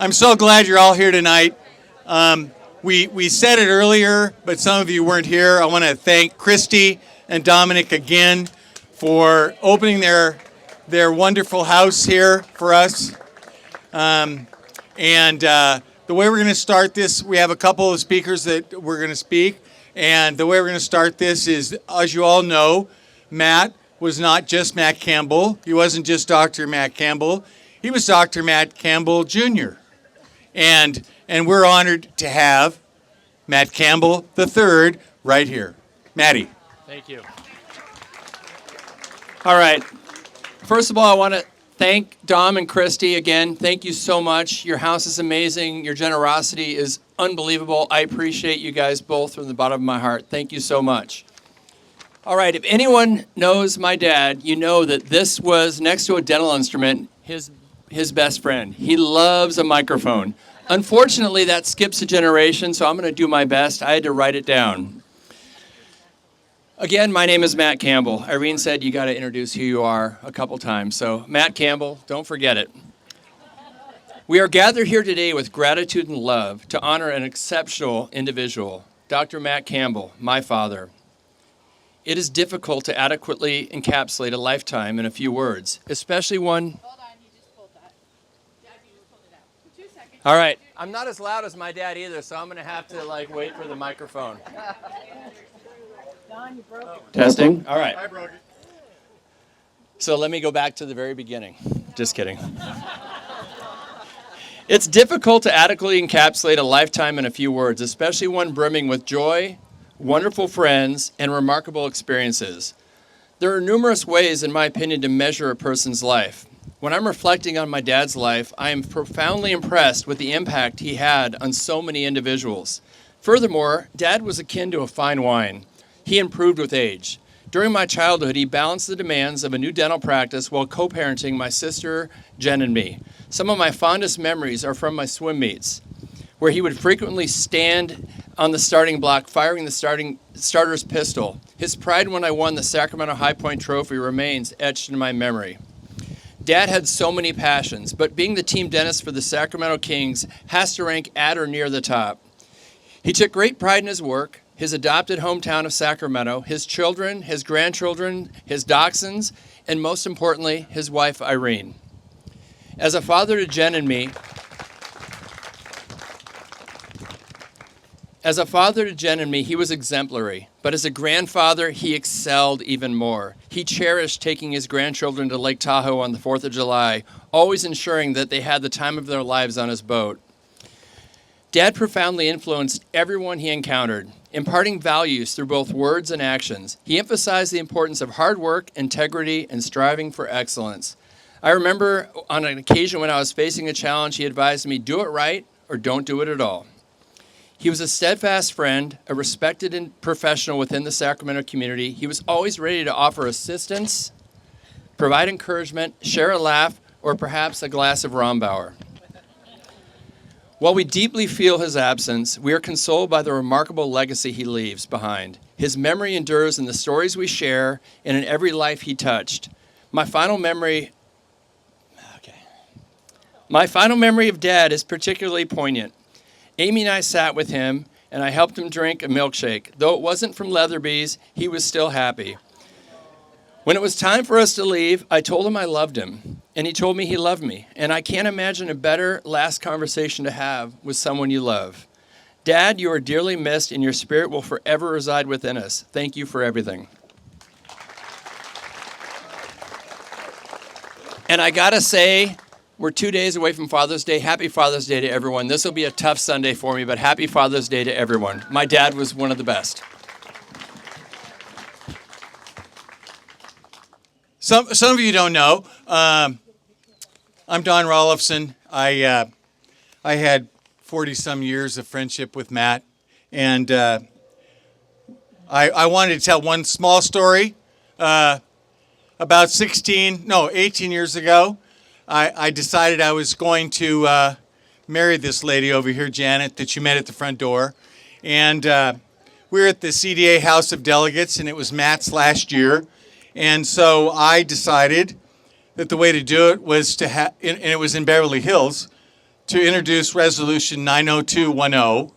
I'm so glad you're all here tonight. We said it earlier, but some of you weren't here. I want to thank Christy and Dominic again for opening their wonderful house here for us. The way we're going to start this, we have a couple of speakers that we're going to speak. And the way we're going to start this is, as you all know, Matt was not just Matt Campbell. He wasn't just Dr. Matt Campbell. He was Dr. Matt Campbell Jr. And we're honored to have Matt Campbell III right here. Matty. Thank you. All right. First of all, I want to thank Dom and Christy again. Thank you so much. Your house is amazing. Your generosity is unbelievable. I appreciate you guys both from the bottom of my heart. Thank you so much. All right. If anyone knows my dad, you know that this was, next to a dental instrument, his best friend. He loves a microphone. Unfortunately, that skips a generation, so I'm going to do my best. I had to write it down. Again, my name is Matt Campbell. Irene said you got to introduce who you are a couple times. So, Matt Campbell, don't forget it. We are gathered here today with gratitude and love to honor an exceptional individual, Dr. Matt Campbell, my father. It is difficult to adequately encapsulate a lifetime in a few words, especially one... Hold on, you just pulled that. Dad, you just pulled it out. 2 seconds. All right. I'm not as loud as my dad either, so I'm going to have to wait for the microphone. Don, you broke it. Testing? All right. I broke it. So let me go back to the very beginning. Just kidding. It's difficult to adequately encapsulate a lifetime in a few words, especially one brimming with joy, wonderful friends, and remarkable experiences. There are numerous ways, in my opinion, to measure a person's life. When I'm reflecting on my dad's life, I am profoundly impressed with the impact he had on so many individuals. Furthermore, Dad was akin to a fine wine. He improved with age. During my childhood, he balanced the demands of a new dental practice while co-parenting my sister, Jen, and me. Some of my fondest memories are from my swim meets, where he would frequently stand on the starting block, firing the starter's pistol. His pride when I won the Sacramento High Point Trophy remains etched in my memory. Dad had so many passions, but being the team dentist for the Sacramento Kings has to rank at or near the top. He took great pride in his work, his adopted hometown of Sacramento, his children, his grandchildren, his dachshunds, and most importantly, his wife, Irene. As a father to Jen and me, he was exemplary, but as a grandfather, he excelled even more. He cherished taking his grandchildren to Lake Tahoe on the 4th of July, always ensuring that they had the time of their lives on his boat. Dad profoundly influenced everyone he encountered, imparting values through both words and actions. He emphasized the importance of hard work, integrity, and striving for excellence. I remember on an occasion when I was facing a challenge, he advised me, do it right or don't do it at all. He was a steadfast friend, a respected professional within the Sacramento community. He was always ready to offer assistance, provide encouragement, share a laugh, or perhaps a glass of Rombauer. While we deeply feel his absence, we are consoled by the remarkable legacy he leaves behind. His memory endures in the stories we share and in every life he touched. My final memory of Dad is particularly poignant. Amy and I sat with him, and I helped him drink a milkshake. Though it wasn't from Leatherby's, he was still happy. When it was time for us to leave, I told him I loved him, and he told me he loved me. And I can't imagine a better last conversation to have with someone you love. Dad, you are dearly missed, and your spirit will forever reside within us. Thank you for everything. And I gotta say, we're 2 days away from Father's Day. Happy Father's Day to everyone. This will be a tough Sunday for me, but happy Father's Day to everyone. My dad was one of the best. Some of you don't know. I'm Don Rolifson. I had 40-some years of friendship with Matt, and I wanted to tell one small story. About 18 years ago, I decided I was going to marry this lady over here, Janet, that you met at the front door. And we were at the CDA House of Delegates, and it was Matt's last year. And so I decided that the way to do it was to have, and it was in Beverly Hills, to introduce Resolution 90210,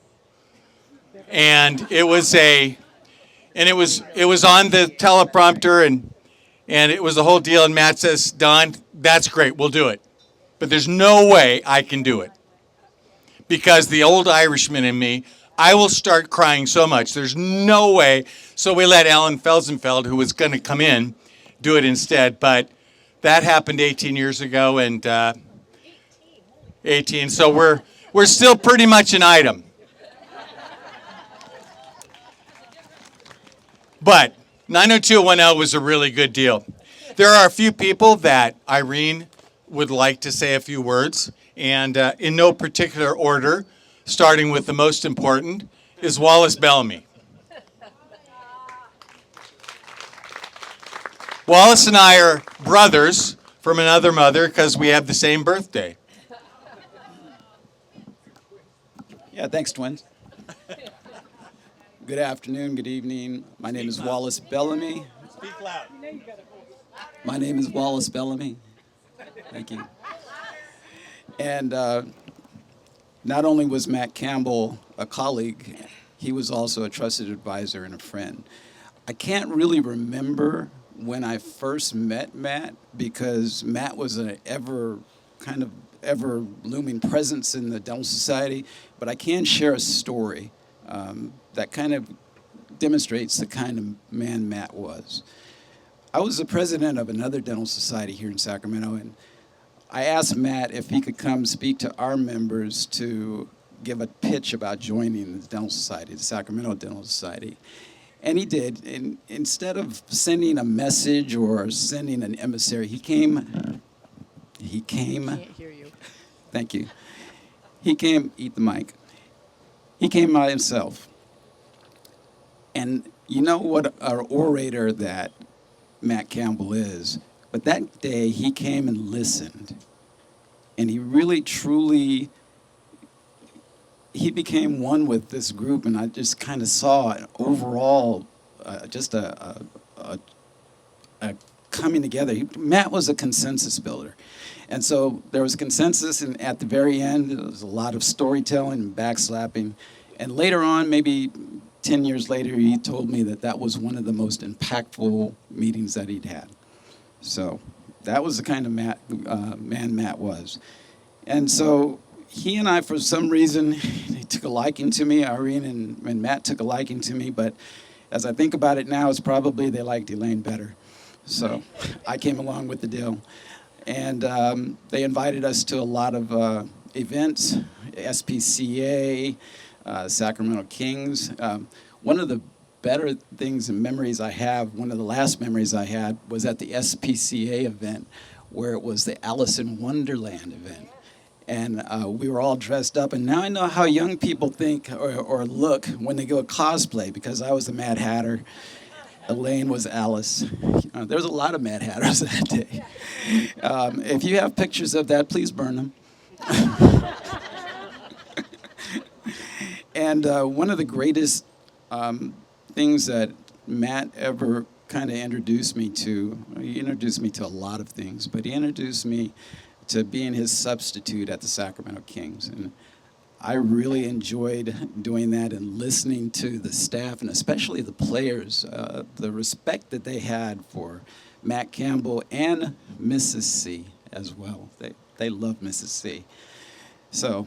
and it was on the teleprompter, and it was the whole deal. And Matt says, "Don, that's great, we'll do it, but there's no way I can do it because the old Irishman in me, I will start crying so much. There's no way." So we let Alan Felsenfeld, who was going to come in, do it instead. But that happened 18 years ago, and 18. So we're still pretty much an item. But 90210 was a really good deal. There are a few people that Irene would like to say a few words, and in no particular order, starting with the most important, is Wallace Bellamy. Wallace and I are brothers from another mother because we have the same birthday. Yeah, thanks, twins. Good afternoon, good evening. My name is Wallace Bellamy. Speak loud. My name is Wallace Bellamy. Thank you. And not only was Matt Campbell a colleague, he was also a trusted advisor and a friend. I can't really remember when I first met Matt because Matt was an ever looming presence in the Dental Society, but I can share a story that kind of demonstrates the kind of man Matt was. I was the president of another dental society here in Sacramento, and I asked Matt if he could come speak to our members to give a pitch about joining the Dental Society, the Sacramento Dental Society. And he did. And instead of sending a message or sending an emissary, he came. Can't hear you. Thank you. He came, eat the mic. He came by himself. And you know what an orator that Matt Campbell is. But that day, he came and listened. And he really, truly, he became one with this group. And I just kind of saw an overall, just a coming together. Matt was a consensus builder. And so there was consensus, and at the very end, there was a lot of storytelling and backslapping. And later on, maybe 10 years later, he told me that that was one of the most impactful meetings that he'd had. So that was the kind of man Matt was. And so he and I, for some reason, he took a liking to me. Irene and Matt took a liking to me. But as I think about it now, it's probably they liked Elaine better. So I came along with the deal. And they invited us to a lot of events, SPCA, Sacramento Kings. One of the better things and memories I have, one of the last memories I had was at the SPCA event where it was the Alice in Wonderland event. And we were all dressed up. And now I know how young people think or look when they go cosplay because I was the Mad Hatter. Elaine was Alice. There was a lot of Mad Hatters that day. If you have pictures of that, please burn them. And one of the greatest things that Matt ever kind of introduced me to, he introduced me to a lot of things, but he introduced me to being his substitute at the Sacramento Kings. And I really enjoyed doing that and listening to the staff and especially the players, the respect that they had for Matt Campbell and Mrs. C as well. They love Mrs. C. So,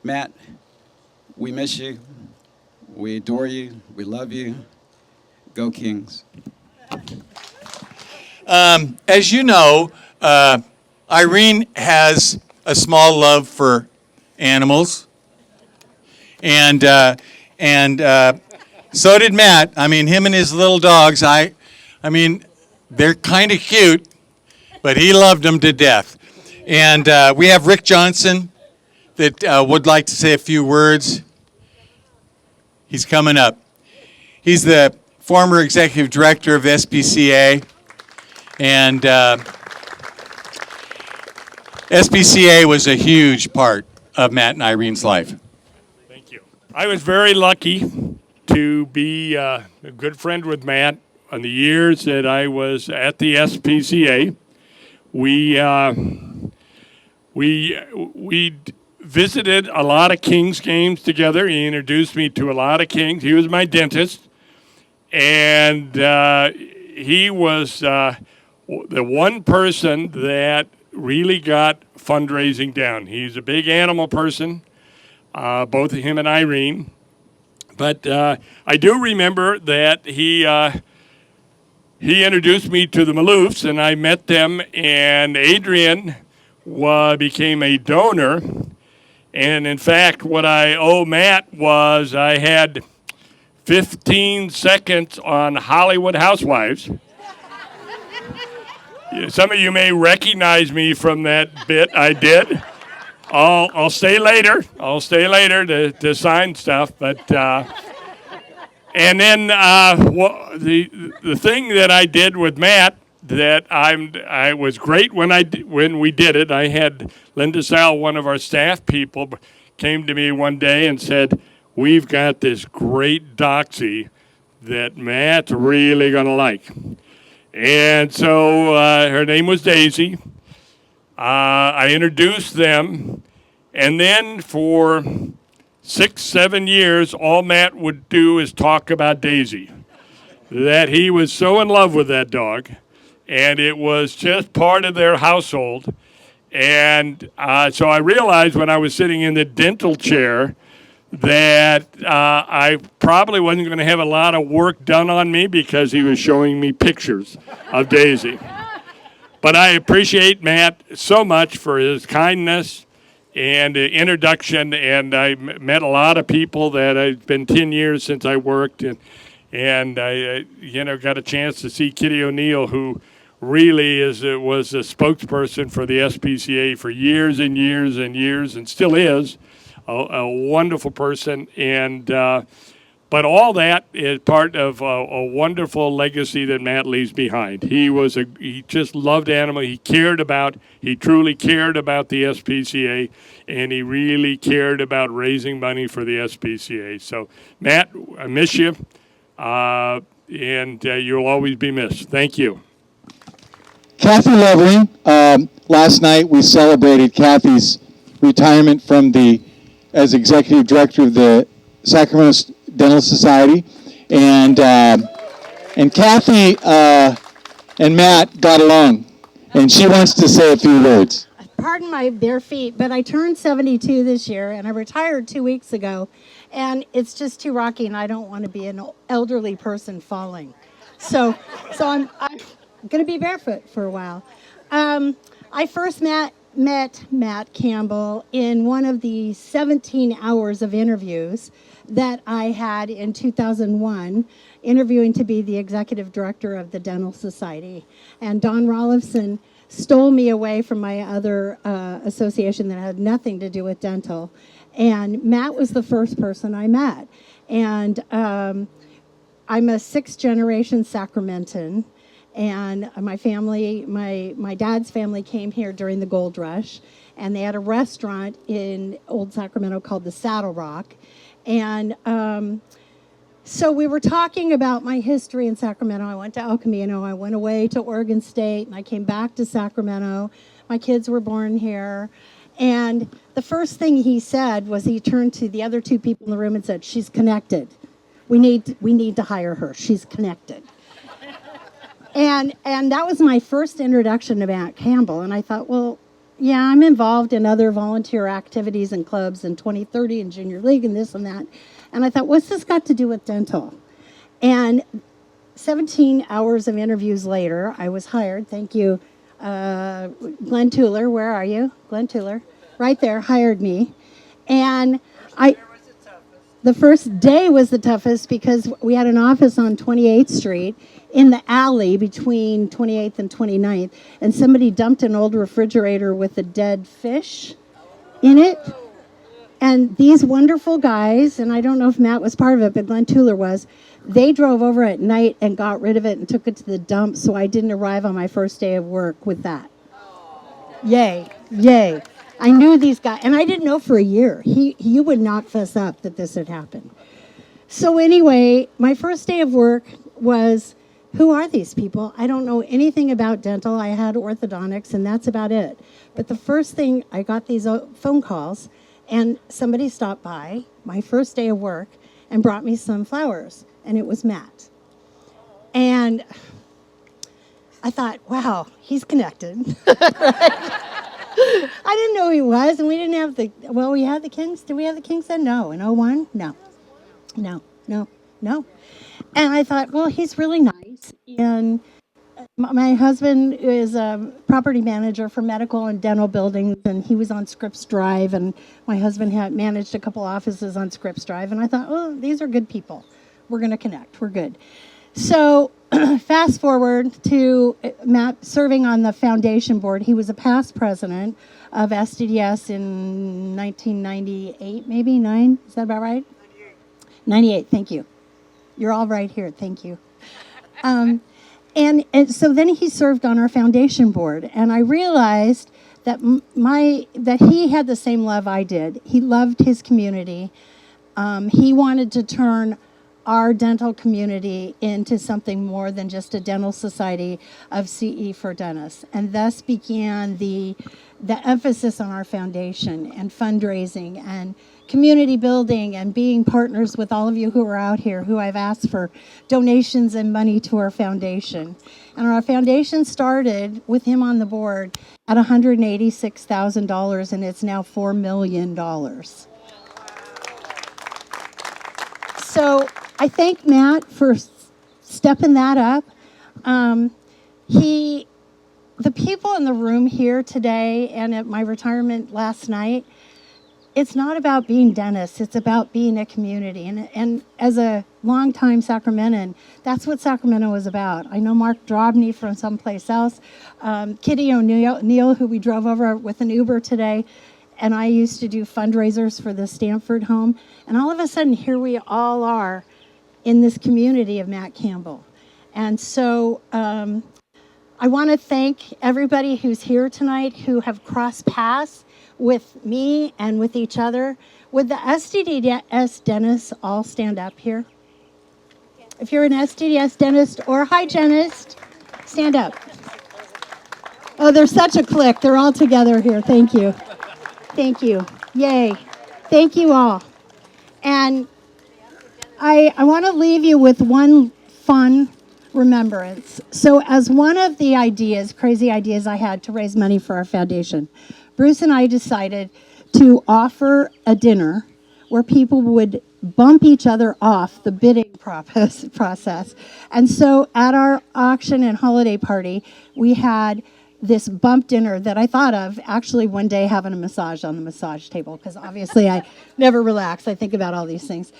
Matt, we miss you. We adore you. We love you. Go Kings. As you know, Irene has a small love for animals, and so did Matt. I mean, him and his little dogs. I mean, they're kind of cute, but he loved them to death. And we have Rick Johnson that would like to say a few words. He's coming up. He's the former executive director of SPCA, and SPCA was a huge part of Matt and Irene's life. Thank you. I was very lucky to be a good friend with Matt on the years that I was at the SPCA. We We visited a lot of Kings games together. He introduced me to a lot of Kings. He was my dentist, and he was the one person that really got fundraising down. He's a big animal person, both him and Irene. But I do remember that he introduced me to the Maloofs, and I met them, and Adrian became a donor. And in fact, what I owe Matt was I had 15 seconds on Hollywood Housewives. Some of you may recognize me from that bit I did. I'll stay later. I'll stay later to sign stuff, but and then the thing that I did with Matt that I was great when we did it. I had Linda Sal, one of our staff people, came to me one day and said, "We've got this great doxy that Matt's really gonna like." And so her name was Daisy. I introduced them, and then for 6-7 years, all Matt would do is talk about Daisy. That he was so in love with that dog, and it was just part of their household. And so I realized when I was sitting in the dental chair that I probably wasn't going to have a lot of work done on me because he was showing me pictures of Daisy. But I appreciate Matt so much for his kindness and the introduction, and I met a lot of people that it's been 10 years since I worked, and I got a chance to see Kitty O'Neill, who really was a spokesperson for the SPCA for years and years and years, and still is a wonderful person. And but all that is part of a wonderful legacy that Matt leaves behind. He just loved animals. He truly cared about the SPCA, and he really cared about raising money for the SPCA. So, Matt, I miss you, and you'll always be missed. Thank you. Kathy Levering, last night we celebrated Kathy's retirement as executive director of the Sacramento Dental Society, and Kathy and Matt got along, and she wants to say a few words. Pardon my bare feet, but I turned 72 this year, and I retired 2 weeks ago, and it's just too rocky, and I don't want to be an elderly person falling. So I'm going to be barefoot for a while. I first met Matt Campbell in one of the 17 hours of interviews that I had in 2001, interviewing to be the executive director of the Dental Society. And Don Rollifson stole me away from my other association that had nothing to do with dental. And Matt was the first person I met. And I'm a 6th generation Sacramentan. And my family, my dad's family came here during the gold rush, and they had a restaurant in Old Sacramento called the Saddle Rock. And so we were talking about my history in Sacramento. I went to El Camino, I went away to Oregon State, and I came back to Sacramento. My kids were born here. And the first thing he said was he turned to the other 2 people in the room and said, "She's connected. We need to hire her. She's connected." And that was my first introduction to Matt Campbell. And I thought, well, yeah, I'm involved in other volunteer activities and clubs and 2030 and Junior League and this and that. And I thought, what's this got to do with dental? And 17 hours of interviews later, I was hired. Thank you, Glenn Tuller. Where are you? Glenn Tuller. Right there, hired me. And the first day was the toughest because we had an office on 28th Street in the alley between 28th and 29th, and somebody dumped an old refrigerator with a dead fish in it. And these wonderful guys, and I don't know if Matt was part of it, but Glenn Tuller was, they drove over at night and got rid of it and took it to the dump, so I didn't arrive on my first day of work with that. Yay, yay. I knew these guys, and I didn't know for a year. He would not fess up that this had happened. So anyway, my first day of work was who are these people? I don't know anything about dental. I had orthodontics, and that's about it. But the first thing, I got these phone calls, and somebody stopped by my first day of work and brought me some flowers, and it was Matt. And I thought, wow, he's connected. I didn't know who he was, and we didn't have we had the Kings. Did we have the Kings then? No. In '01? No. No. And I thought, well, he's really nice. And my husband is a property manager for medical and dental buildings, and he was on Scripps Drive, and my husband had managed a couple offices on Scripps Drive, and I thought, oh, these are good people. We're going to connect. We're good. So fast forward to Matt serving on the foundation board. He was a past president of SDDS in 1998, maybe 9. Is that about right? 98. Thank you. You're all right here. Thank you. And so then he served on our foundation board, and I realized that that he had the same love I did. He loved his community. He wanted to turn our dental community into something more than just a dental society of CE for dentists, and thus began the emphasis on our foundation and fundraising and community building and being partners with all of you who are out here, who I've asked for donations and money to our foundation. And our foundation started with him on the board at $186,000, and it's now $4 million. So I thank Matt for stepping that up. The people in the room here today and at my retirement last night, it's not about being dentists, it's about being a community. And as a longtime Sacramentan, that's what Sacramento is about. I know Mark Drobny from someplace else, Kitty O'Neill, who we drove over with an Uber today, and I used to do fundraisers for the Stanford home. And all of a sudden, here we all are in this community of Matt Campbell. And so I want to thank everybody who's here tonight who have crossed paths with me and with each other. Would the SDDS dentists all stand up here? If you're an SDDS dentist or hygienist, stand up. Oh, they're such a clique. They're all together here. Thank you. Thank you. Yay. Thank you all. And I want to leave you with one fun remembrance. So as one of the crazy ideas I had to raise money for our foundation, Bruce and I decided to offer a dinner where people would bump each other off the bidding process. And so at our auction and holiday party, we had this bump dinner that I thought of actually one day having a massage on the massage table, because obviously I never relax. I think about all these things.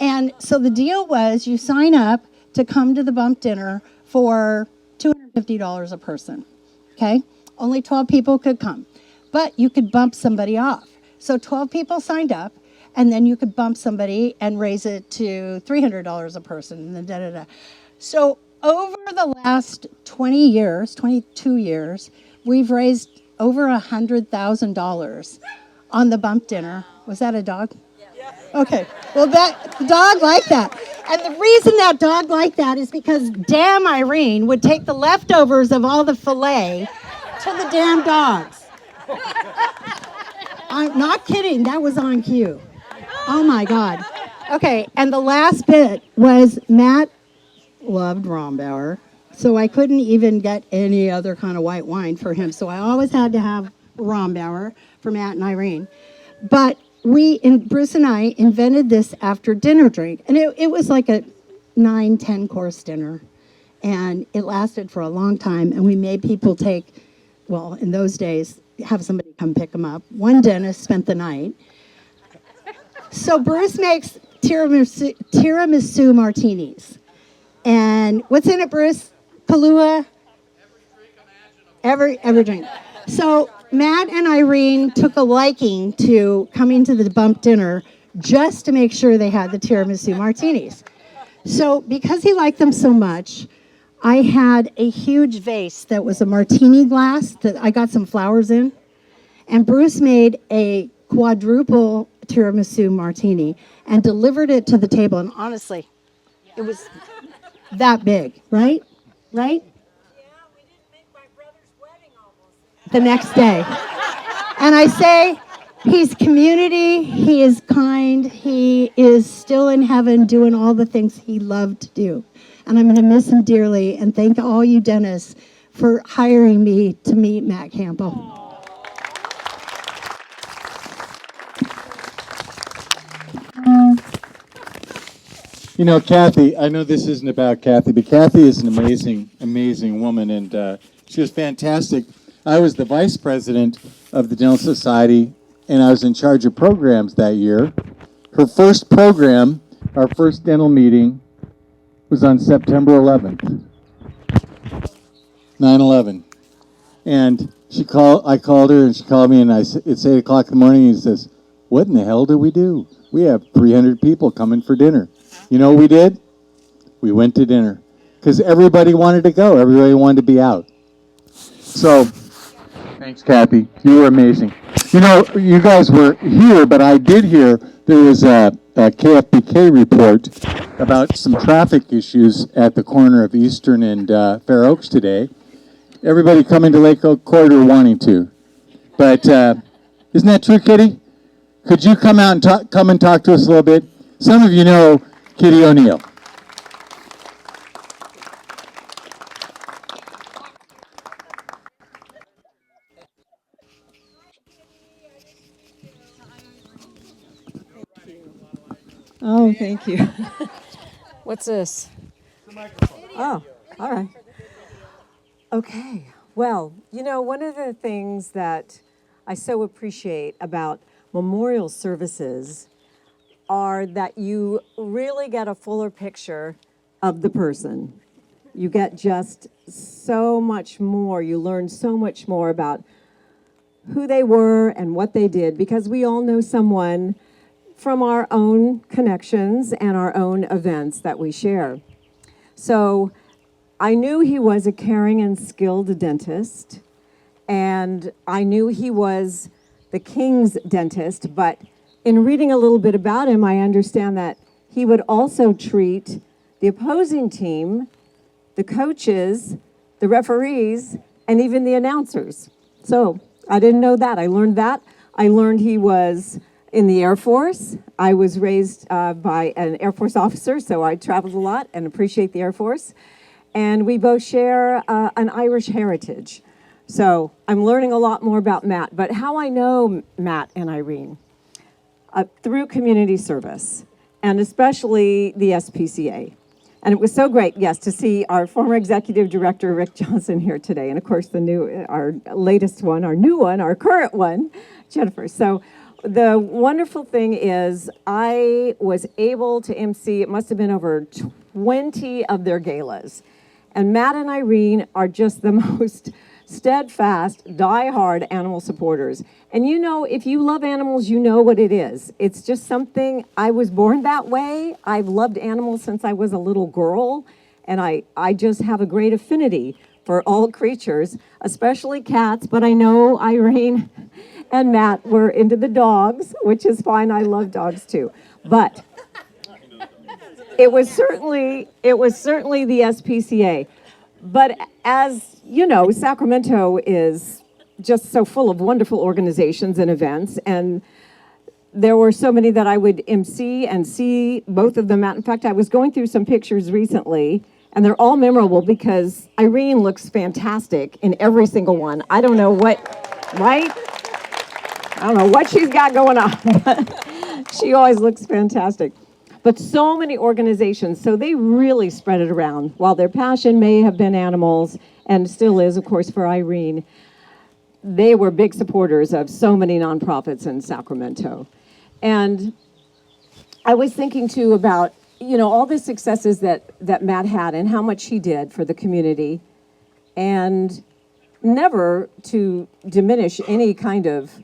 And so the deal was you sign up to come to the bump dinner for $250 a person, okay? Only 12 people could come, but you could bump somebody off. So 12 people signed up, and then you could bump somebody and raise it to $300 a person, and then da-da-da. So over the last 22 years, we've raised over $100,000 on the bump dinner. Was that a dog? Yeah. Okay. Well, that dog liked that. And the reason that dog liked that is because damn Irene would take the leftovers of all the filet to the damn dogs. I'm not kidding. That was on cue. Oh, my God. Okay. And the last bit was Matt loved Rombauer, so I couldn't even get any other kind of white wine for him. So I always had to have Rombauer for Matt and Irene. But Bruce and I invented this after dinner drink, and it was like a 9-10 course dinner, and it lasted for a long time. And we made people in those days, have somebody come pick them up. One dentist spent the night. So Bruce makes tiramisu martinis. And what's in it, Bruce? Kahlua? Every drink. So Matt and Irene took a liking to coming to the bump dinner just to make sure they had the tiramisu martinis. So because he liked them so much, I had a huge vase that was a martini glass that I got some flowers in. And Bruce made a quadruple tiramisu martini and delivered it to the table. And honestly, it was that big, right? right? The next day. And I say, he's community, he is kind, he is still in heaven doing all the things he loved to do. And I'm going to miss him dearly, and thank all you dentists for hiring me to meet Matt Campbell. You know, Kathy, I know this isn't about Kathy, but Kathy is an amazing, amazing woman, and she was fantastic. I was the vice president of the Dental Society, and I was in charge of programs that year. Her first program, our first dental meeting, was on September 11th, 9/11. And I called her, and she called me, and it's 8 o'clock in the morning, and she says, "What in the hell do we do? We have 300 people coming for dinner." You know what we did? We went to dinner. Because everybody wanted to go. Everybody wanted to be out. So, thanks, Kathy. You were amazing. You know, you guys were here, but I did hear there was a KFBK report about some traffic issues at the corner of Eastern and Fair Oaks today. Everybody coming to Lake Oak Corridor wanting to. But isn't that true, Kitty? Could you come out and come and talk to us a little bit? Some of you know Kitty O'Neill. Oh, thank you. What's this? Oh, all right. Okay. Well, you know, one of the things that I so appreciate about memorial services are that you really get a fuller picture of the person. You get just so much more. You learn so much more about who they were and what they did, because we all know someone from our own connections and our own events that we share. So I knew he was a caring and skilled dentist, and I knew he was the king's dentist, but in reading a little bit about him, I understand that he would also treat the opposing team, the coaches, the referees, and even the announcers. So I didn't know that. I learned that. I learned he was in the Air Force. I was raised by an Air Force officer, so I traveled a lot and appreciate the Air Force. And we both share an Irish heritage. So I'm learning a lot more about Matt. But how I know Matt and Irene? Through community service, and especially the SPCA. And it was so great, yes, to see our former executive director, Rick Johnson, here today. And of course, our latest one, our new one, our current one, Jennifer. So the wonderful thing is I was able to MC, it must have been over 20 of their galas. And Matt and Irene are just the most steadfast, die-hard animal supporters. And you know, if you love animals, you know what it is. It's just something, I was born that way. I've loved animals since I was a little girl. And I just have a great affinity for all creatures, especially cats. But I know Irene and Matt were into the dogs, which is fine. I love dogs too. But it was certainly the SPCA. But as you know, Sacramento is just so full of wonderful organizations and events, and there were so many that I would MC and see both of them out. In fact, I was going through some pictures recently, and they're all memorable because Irene looks fantastic in every single one. I don't know what, right? I don't know what she's got going on, but she always looks fantastic. But so many organizations, so they really spread it around. While their passion may have been animals, and still is, of course, for Irene, they were big supporters of so many nonprofits in Sacramento. And I was thinking, too, about, you know, all the successes that Matt had and how much he did for the community, and never to diminish any kind of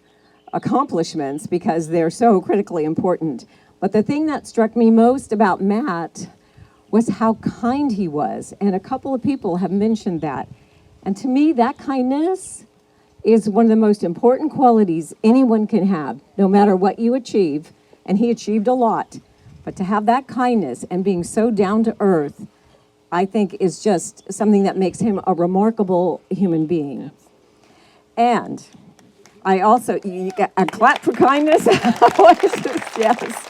accomplishments because they're so critically important. But the thing that struck me most about Matt was how kind he was. And a couple of people have mentioned that. And to me, that kindness is one of the most important qualities anyone can have, no matter what you achieve. And he achieved a lot. But to have that kindness and being so down to earth, I think is just something that makes him a remarkable human being. And I also, you got a clap for kindness? Yes.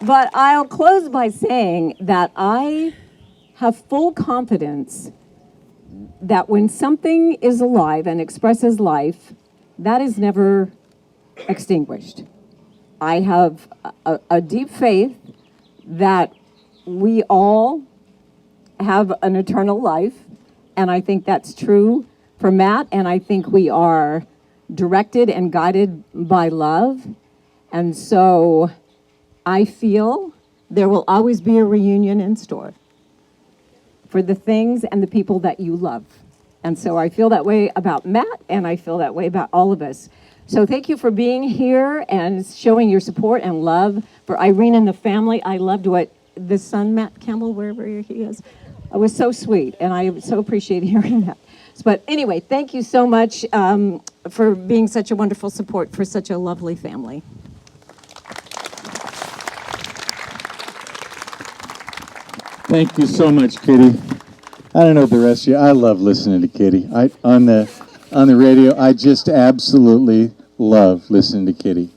But I'll close by saying that I have full confidence that when something is alive and expresses life, that is never extinguished. I have a deep faith that we all have an eternal life, and I think that's true for Matt, and I think we are directed and guided by love. And so I feel there will always be a reunion in store for the things and the people that you love. And so I feel that way about Matt, and I feel that way about all of us. So thank you for being here and showing your support and love for Irene and the family. I loved what the son, Matt Campbell, wherever he is, it was so sweet, and I so appreciate hearing that. But anyway, thank you so much for being such a wonderful support for such a lovely family. Thank you so much, Kitty. I don't know the rest of you. I love listening to Kitty. On the radio, I just absolutely love listening to Kitty.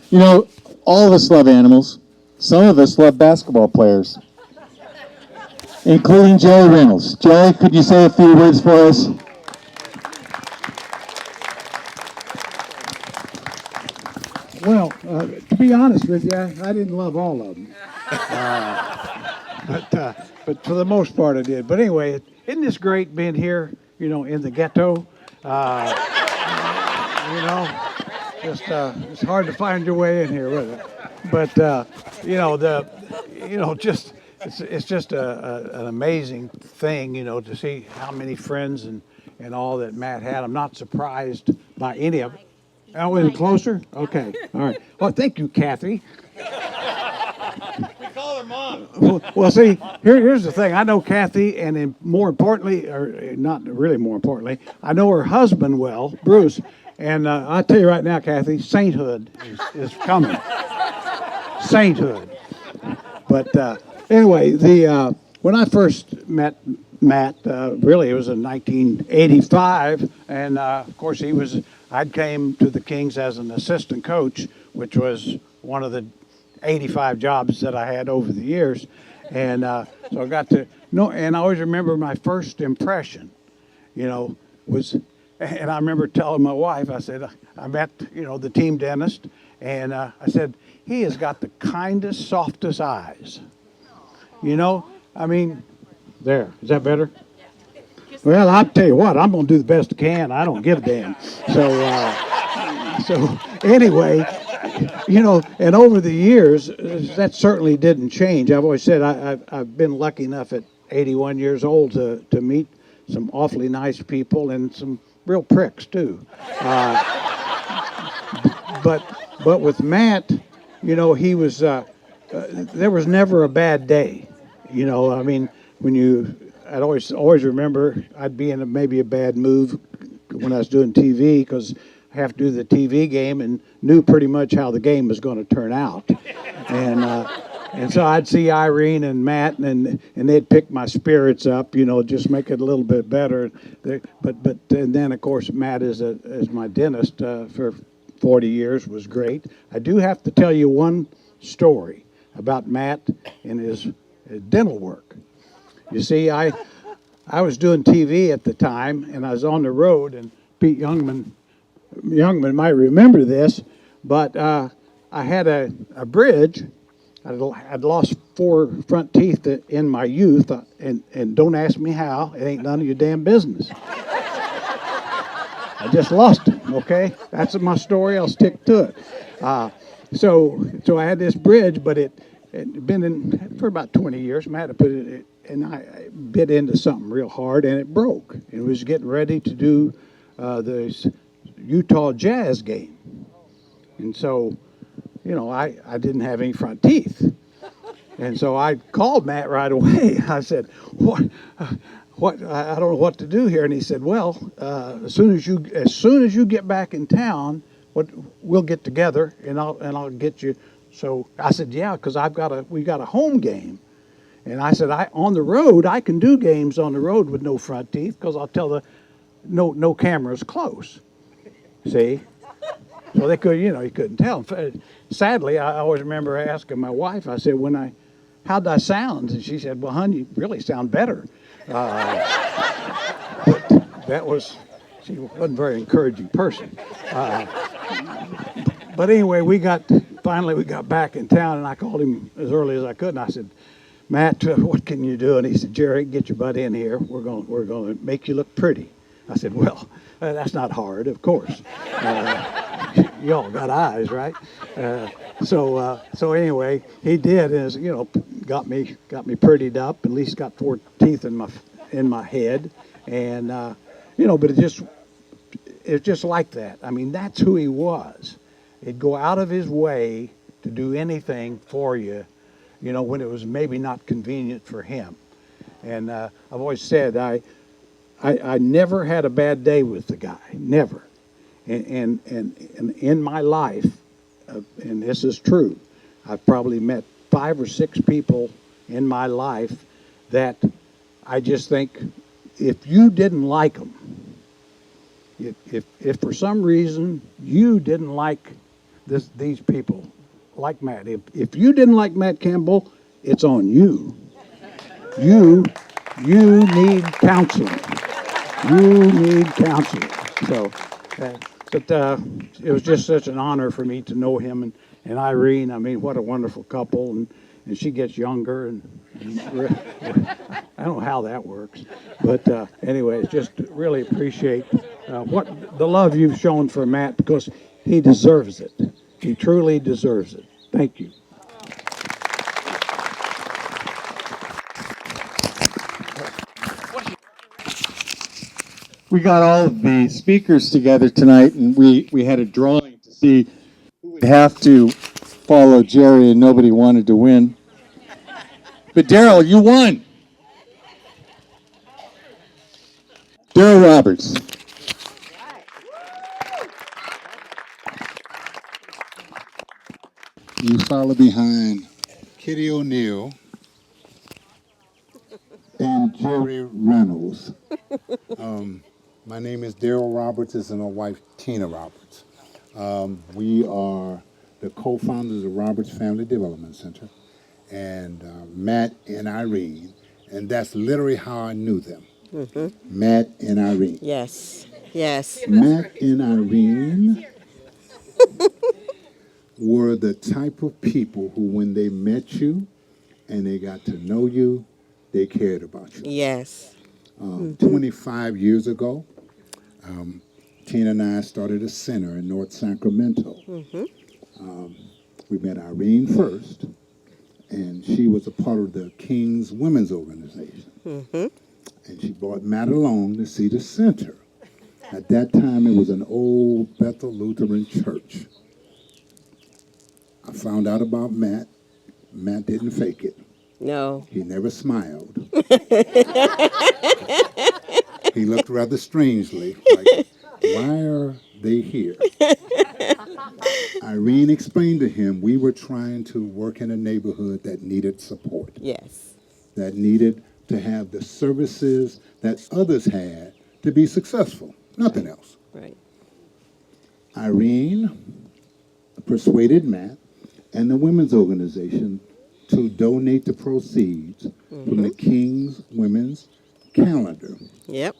You know, all of us love animals. Some of us love basketball players, including Jerry Reynolds. Jerry, could you say a few words for us? Well, to be honest with you, I didn't love all of them. But for the most part I did. But anyway, isn't this great being here, you know, in the ghetto? You know, just it's hard to find your way in here with it. But you know, it's just an amazing thing, you know, to see how many friends and all that Matt had. I'm not surprised by any of it. Oh, is it closer? Okay, all right. Well, thank you, Kathy. We call her Mom. Well, see, here's the thing. I know Kathy, and more importantly, or not really more importantly, I know her husband well, Bruce. And I tell you right now, Kathy, sainthood is coming. Sainthood. But anyway, when I first met Matt, really it was in 1985, and of course I came to the Kings as an assistant coach, which was one of the 85 jobs that I had over the years, and so I got to know. And I always remember my first impression, you know, was, and I remember telling my wife, I said, I met, you know, the team dentist, and I said, he has got the kindest, softest eyes, you know. I mean, there, is that better? Well, I'll tell you what, I'm going to do the best I can. I don't give a damn. So anyway, you know, and over the years, that certainly didn't change. I've always said I've been lucky enough at 81 years old to meet some awfully nice people and some real pricks too. But with Matt, you know, he was there was never a bad day. You know, I mean, I'd always remember I'd be in maybe a bad mood when I was doing TV, because I have to do the TV game and knew pretty much how the game was going to turn out. And so I'd see Irene and Matt, and they'd pick my spirits up, you know, just make it a little bit better. And then of course Matt as my dentist for 40 years was great. I do have to tell you one story about Matt and his dental work. You see, I was doing TV at the time, and I was on the road, and Pete Youngman might remember this, but I had a bridge. I'd lost 4 front teeth in my youth, and don't ask me how. It ain't none of your damn business. I just lost them, okay? That's my story. I'll stick to it. So I had this bridge, but it been in for about 20 years. I had to put it, and I bit into something real hard, and it broke. It was getting ready to do the Utah Jazz game, and so, you know, I didn't have any front teeth, and so I called Matt right away. I said, "What? I don't know what to do here." And he said, "Well, as soon as you get back in town, we'll get together, and I'll get you." So I said, "Yeah, because we got a home game." And I said, on the road, I can do games on the road with no front teeth because I'll tell no cameras close. See? So they could, you couldn't tell. Sadly, I always remember asking my wife, I said, how'd I sound? And she said, well, honey, you really sound better. She wasn't a very encouraging person. But anyway, finally we got back in town, and I called him as early as I could, and I said, Matt, what can you do? And he said, Jerry, get your butt in here. We're going to make you look pretty. I said, well, that's not hard, of course. Y'all got eyes, right? So anyway, he did, got me prettied up. At least got 4 teeth in my head, and but it's just like that. I mean, that's who he was. He'd go out of his way to do anything for you, when it was maybe not convenient for him. And I've always said I never had a bad day with the guy, never. And in my life, and this is true, I've probably met 5 or 6 people in my life that I just think, if you didn't like them, if for some reason you didn't like these people, like Matt, if you didn't like Matt Campbell, it's on you. You need counseling. You need counseling. So, but it was just such an honor for me to know him and Irene. I mean, what a wonderful couple, and she gets younger, and I don't know how that works, but anyway, just really appreciate what the love you've shown for Matt, because he deserves it. He truly deserves it. Thank you. We got all of the speakers together tonight, and we had a drawing to see who would have to follow Jerry, and nobody wanted to win. But Daryl, you won. Daryl Roberts. You follow behind Kitty O'Neill and Jerry Reynolds. My name is Daryl Roberts. This is my wife, Tina Roberts. We are the co-founders of Roberts Family Development Center, and Matt and Irene, and that's literally how I knew them. Mm-hmm. Matt and Irene. Yes, yes. Matt and Irene were the type of people who, when they met you and they got to know you, they cared about you. Yes. 25 years ago, Tina and I started a center in North Sacramento. We met Irene first, and she was a part of the King's Women's Organization. And she brought Matt along to see the center. At that time, it was an old Bethel Lutheran church. I found out about Matt. Matt didn't fake it. No. He never smiled. He looked rather strangely, like, why are they here? Irene explained to him we were trying to work in a neighborhood that needed support. Yes. That needed to have the services that others had to be successful, nothing else. Right. Irene persuaded Matt and the women's organization to donate the proceeds from the King's Women's Calendar. Yep.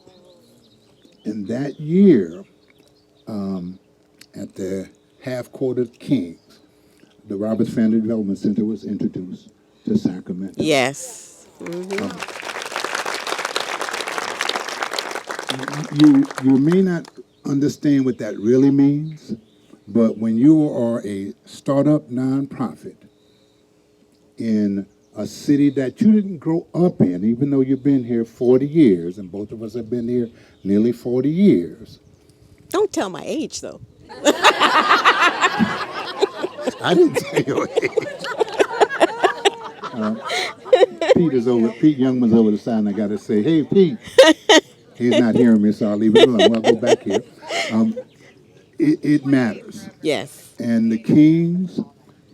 And that year, at the half-quartered Kings, the Roberts Family Development Center was introduced to Sacramento. Yes. You may not understand what that really means, but when you are a startup nonprofit in a city that you didn't grow up in, even though you've been here 40 years, and both of us have been here nearly 40 years. Don't tell my age, though. I didn't tell your age. Pete Youngman's over the side, and I got to say, hey, Pete. He's not hearing me, so I'll leave it alone. I'll go back here. It matters. Yes. And the Kings,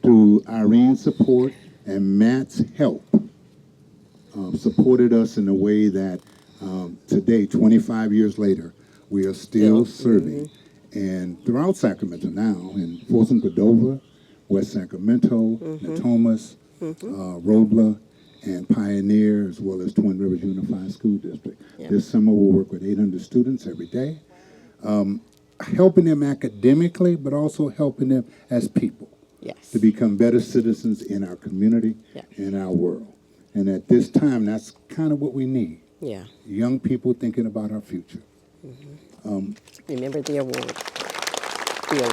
through Irene's support and Matt's help, supported us in a way that today, 25 years later, we are still serving. And throughout Sacramento now, in Folsom Cordova, West Sacramento, Natomas, Robla, and Pioneer, as well as Twin Rivers Unified School District. This summer we'll work with 800 students every day, helping them academically, but also helping them as people to become better citizens in our community and our world. And at this time, that's kind of what we need. Yeah. Young people thinking about our future. Remember the award. The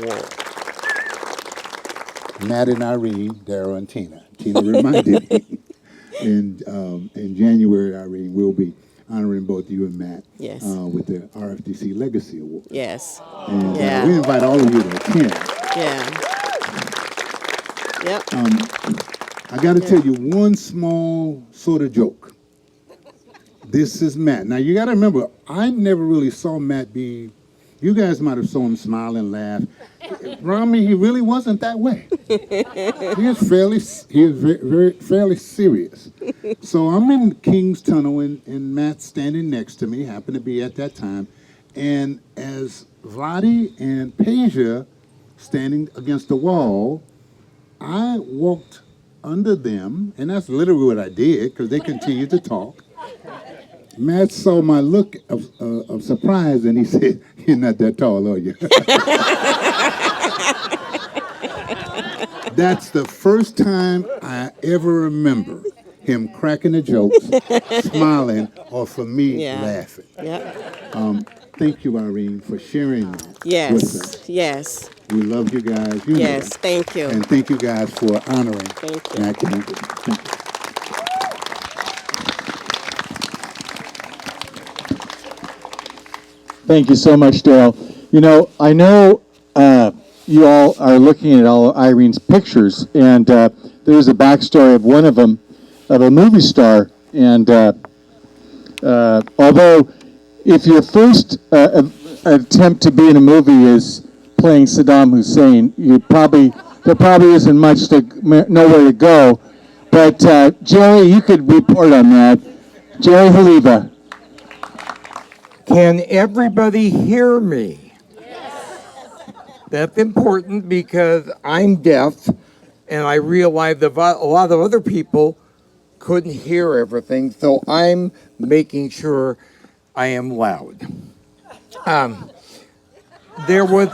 award. Matt and Irene, Darryl and Tina. Tina reminded me. In January, Irene, we'll be honoring both you and Matt with the RFDC Legacy Award. Yes. And we invite all of you to attend. Yeah. Yep. I got to tell you one small sort of joke. This is Matt. Now, you got to remember, I never really saw Matt be, you guys might have saw him smile and laugh. Around me, he really wasn't that way. He was fairly serious. So I'm in King's Tunnel, and Matt's standing next to me, happened to be at that time. And as Vladi and Peja standing against the wall, I walked under them, and that's literally what I did, because they continued to talk. Matt saw my look of surprise, and he said, "You're not that tall, are you?" That's the first time I ever remember him cracking a joke, smiling, or for me laughing. Thank you, Irene, for sharing that with us. Yes. We love you guys. You know it. Thank you. And thank you guys for honoring Matt Campbell. Thank you. Thank you so much, Daryl. You know, I know you all are looking at all Irene's pictures, and there's a backstory of one of them, of a movie star. And although if your first attempt to be in a movie is playing Saddam Hussein, there probably isn't much nowhere to go. But Jerry, you could report on that. Jerry Haliva. Can everybody hear me? Yes. That's important because I'm deaf, and I realize that a lot of other people couldn't hear everything, so I'm making sure I am loud. There was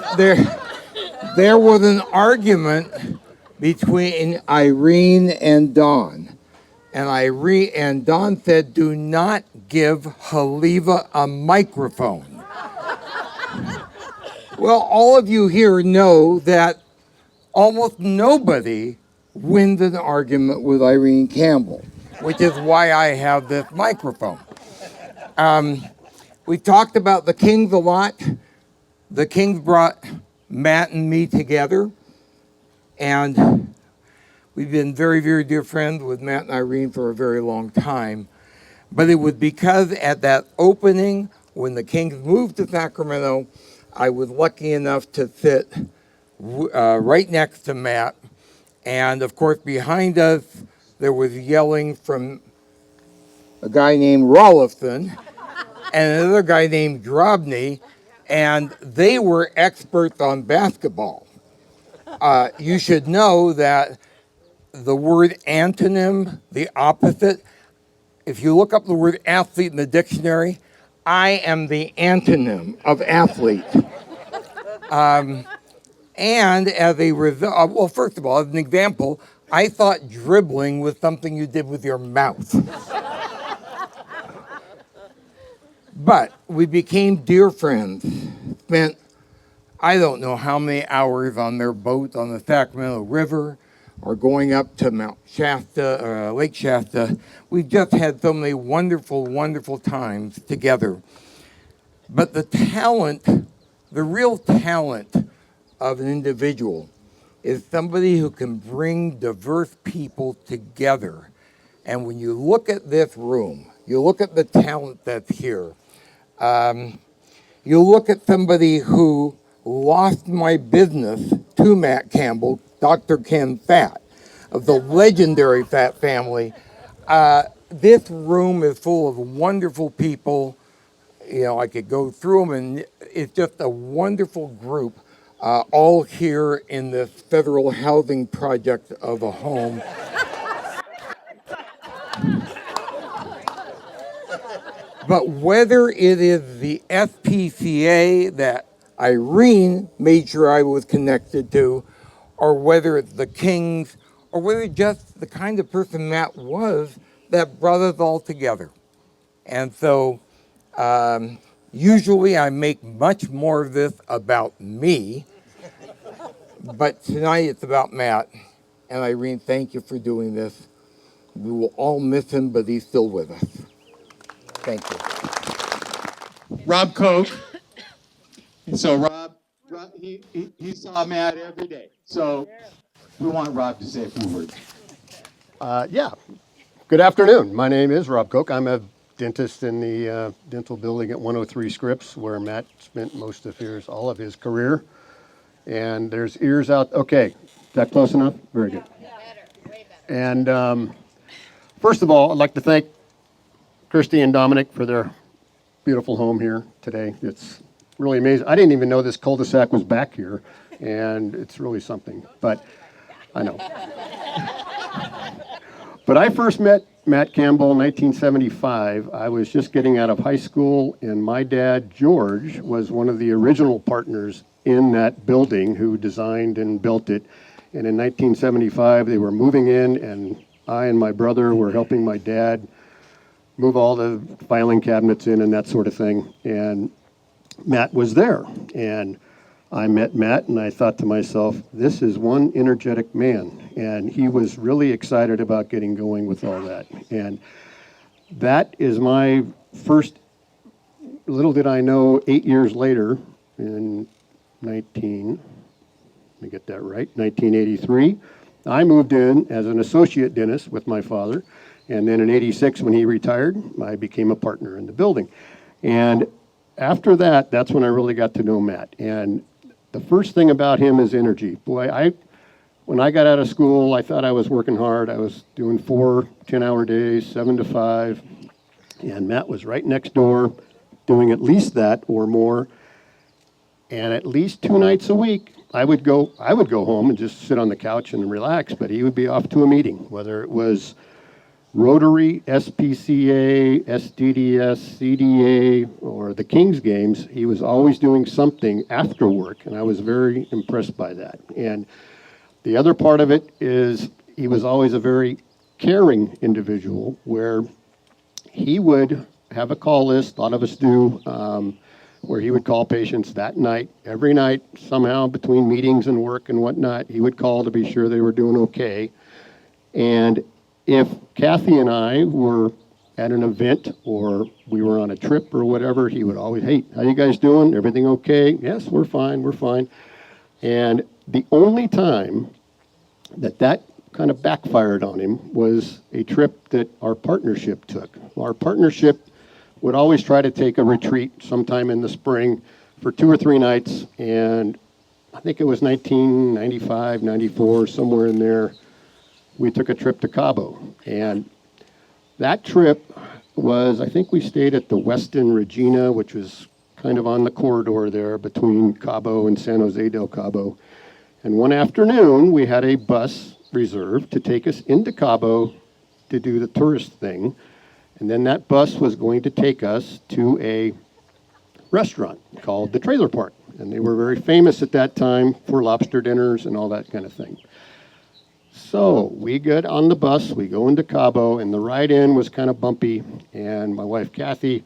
an argument between Irene and Dawn, and Dawn said, "Do not give Haliva a microphone." Well, all of you here know that almost nobody wins an argument with Irene Campbell, which is why I have this microphone. We talked about the Kings a lot. The Kings brought Matt and me together, and we've been very, very dear friends with Matt and Irene for a very long time. But it was because at that opening, when the Kings moved to Sacramento, I was lucky enough to sit right next to Matt. And of course, behind us, there was yelling from a guy named Rolifson and another guy named Drobny, and they were experts on basketball. You should know that the word antonym, the opposite, if you look up the word athlete in the dictionary, I am the antonym of athlete. And as a result, well, first of all, as an example, I thought dribbling was something you did with your mouth. But we became dear friends, spent I don't know how many hours on their boat on the Sacramento River, or going up to Mount Shasta, Lake Shasta. We've just had so many wonderful, wonderful times together. But the talent, the real talent of an individual is somebody who can bring diverse people together. And when you look at this room, you look at the talent that's here, you look at somebody who lost my business to Matt Campbell, Dr. Ken Fat, of the legendary Fat family. this room is full of wonderful people. You know, I could go through them, and it's just a wonderful group, all here in this federal housing project of a home. But whether it is the SPCA that Irene made sure I was connected to, or whether it's the Kings, or whether it's just the kind of person Matt was that brought us all together. And so usually I make much more of this about me, but tonight it's about Matt. And Irene, thank you for doing this. We will all miss him, but he's still with us. Thank you. Rob Koch. And so Rob he saw Matt every day. So we want Rob to say a few words. Yeah. Good afternoon. My name is Rob Koch. I'm a dentist in the dental building at 103 Scripps, where Matt spent most of all of his career. And there's ears out. Okay. Is that close enough? Very good. And first of all, I'd like to thank Christy and Dominic for their beautiful home here today. It's really amazing. I didn't even know this cul-de-sac was back here, and it's really something. But I know. But I first met Matt Campbell in 1975. I was just getting out of high school, and my dad, George, was one of the original partners in that building who designed and built it. And in 1975, they were moving in, and I and my brother were helping my dad move all the filing cabinets in and that sort of thing. And Matt was there. And I met Matt, and I thought to myself, this is one energetic man. And he was really excited about getting going with all that. And that is my first, little did I know, 8 years later, in 1983, I moved in as an associate dentist with my father. And then in 86, when he retired, I became a partner in the building. And after that, that's when I really got to know Matt. And the first thing about him is energy. Boy, when I got out of school, I thought I was working hard. I was doing 4 10-hour days, 7 to 5. And Matt was right next door doing at least that or more. And at least 2 nights a week, I would go home and just sit on the couch and relax, but he would be off to a meeting, whether it was Rotary, SPCA, SDDS, CDA, or the Kings games. He was always doing something after work, and I was very impressed by that. And the other part of it is he was always a very caring individual, where he would have a call list, a lot of us do, where he would call patients that night, every night, somehow between meetings and work and whatnot. He would call to be sure they were doing okay. And if Kathy and I were at an event or we were on a trip or whatever, he would always, hey, how you guys doing? Everything okay? Yes, we're fine, we're fine. And the only time that kind of backfired on him was a trip that our partnership took. Our partnership would always try to take a retreat sometime in the spring for 2 or 3 nights. And I think it was 1995, 94, somewhere in there. We took a trip to Cabo. And that trip was, I think we stayed at the Westin Regina, which was kind of on the corridor there between Cabo and San Jose del Cabo. And one afternoon, we had a bus reserved to take us into Cabo to do the tourist thing. And then that bus was going to take us to a restaurant called the Trailer Park. And they were very famous at that time for lobster dinners and all that kind of thing. So we get on the bus, we go into Cabo, and the ride in was kind of bumpy. And my wife, Kathy,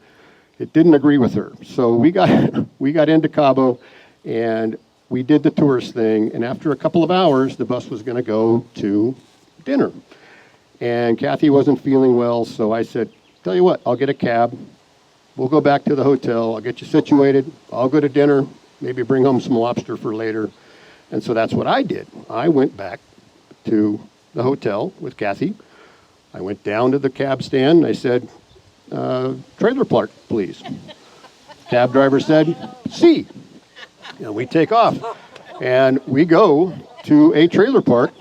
it didn't agree with her. So we got into Cabo, and we did the tourist thing. And after a couple of hours, the bus was going to go to dinner. And Kathy wasn't feeling well, so I said, tell you what, I'll get a cab. We'll go back to the hotel. I'll get you situated. I'll go to dinner, maybe bring home some lobster for later. And so that's what I did. I went back to the hotel with Kathy. I went down to the cab stand, and I said, Trailer Park, please. Cab driver said, C. And we take off. And we go to a trailer park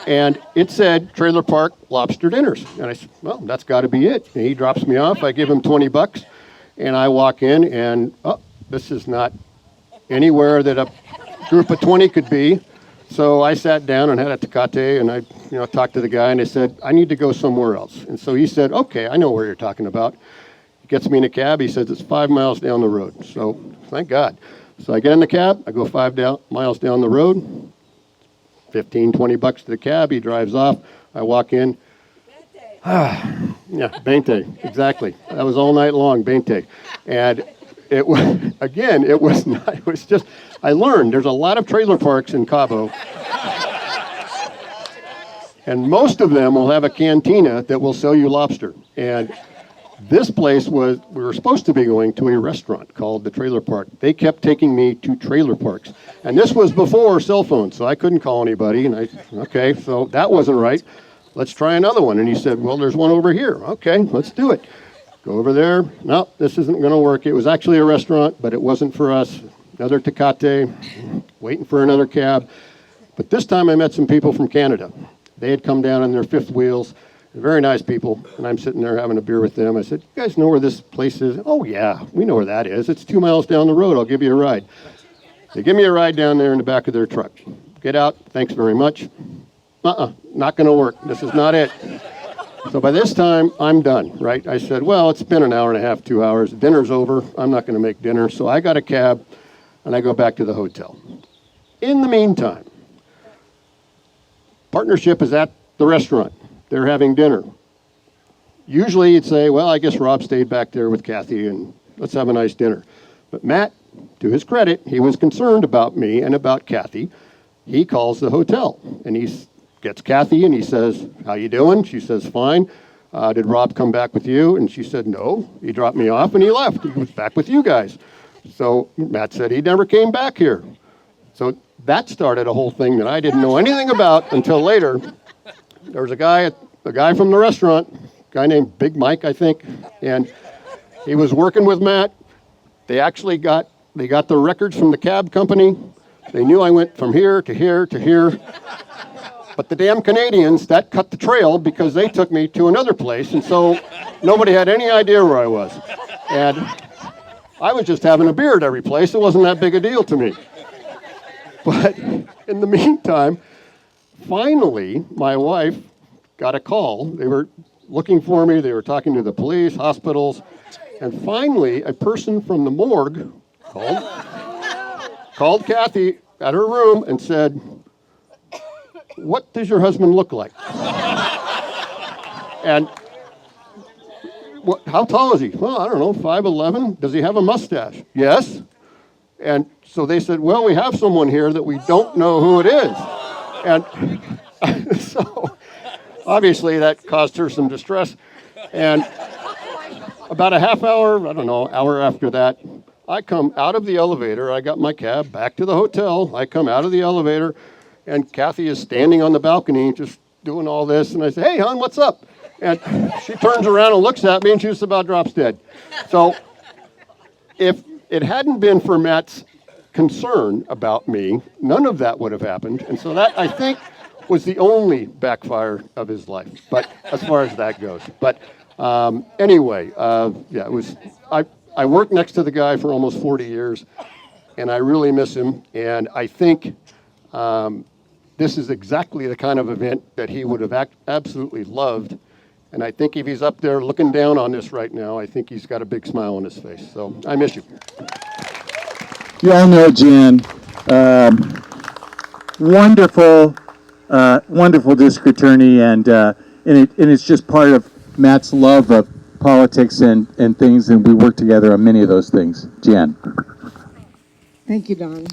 And it said Trailer Park Lobster Dinners. And I said, well, that's got to be it. And he drops me off. I give him $20, and I walk in, and this is not anywhere that a group of 20 could be. So I sat down and had a tecate, and I talked to the guy, and I said, I need to go somewhere else. And so he said, okay, I know where you're talking about. He gets me in a cab. He says, it's 5 miles down the road. So thank God. So I get in the cab. I go 5 miles down the road, $15-20 to the cab. He drives off. I walk in. Yeah, Bente, exactly. That was all night long, Bente. And it was, again, it was not, it was just, I learned there's a lot of trailer parks in Cabo. And most of them will have a cantina that will sell you lobster. And this place we were supposed to be going to a restaurant called the Trailer Park. They kept taking me to trailer parks. And this was before cell phones, so I couldn't call anybody. And okay, so that wasn't right. Let's try another one. And he said, well, there's one over here. Okay, let's do it. Go over there. No, this isn't going to work. It was actually a restaurant, but it wasn't for us. Another tecate, waiting for another cab. But this time I met some people from Canada. They had come down on their fifth wheels. Very nice people. And I'm sitting there having a beer with them. I said, you guys know where this place is? Oh, yeah, we know where that is. It's 2 miles down the road. I'll give you a ride. They give me a ride down there in the back of their truck. Get out. Thanks very much. Not going to work. This is not it. So by this time, I'm done, right? I said, well, it's been an hour and a half, 2 hours. Dinner's over. I'm not going to make dinner. So I got a cab, and I go back to the hotel. In the meantime, partnership is at the restaurant. They're having dinner. Usually you'd say, well, I guess Rob stayed back there with Kathy, and let's have a nice dinner. But Matt, to his credit, he was concerned about me and about Kathy. He calls the hotel, and he gets Kathy, and he says, how you doing? She says, fine. Did Rob come back with you? And she said, no. He dropped me off, and he left. He was back with you guys. So Matt said he never came back here. So that started a whole thing that I didn't know anything about until later. There was a guy from the restaurant, a guy named Big Mike, I think, and he was working with Matt. They actually got the records from the cab company. They knew I went from here to here to here. But the damn Canadians, that cut the trail because they took me to another place, and so nobody had any idea where I was. And I was just having a beer at every place. It wasn't that big a deal to me. But in the meantime, finally, my wife got a call. They were looking for me. They were talking to the police, hospitals. And finally, a person from the morgue called Kathy at her room and said, what does your husband look like? And how tall is he? Well, I don't know, 5'11". Does he have a mustache? Yes. And so they said, well, we have someone here that we don't know who it is. And so obviously that caused her some distress. And about a half hour, I don't know, hour after that, I come out of the elevator. I got my cab back to the hotel. I come out of the elevator, and Kathy is standing on the balcony just doing all this. And I say, hey, hon, what's up? And she turns around and looks at me, and she just about drops dead. So if it hadn't been for Matt's concern about me, none of that would have happened. And so that, I think, was the only backfire of his life, but as far as that goes. But anyway, yeah, it was. I worked next to the guy for almost 40 years, and I really miss him. And I think this is exactly the kind of event that he would have absolutely loved. And I think if he's up there looking down on this right now, I think he's got a big smile on his face. So I miss you. You all know Jan, wonderful district attorney, and it's just part of Matt's love of politics and things, and we work together on many of those things. Jan. Thank you, Don.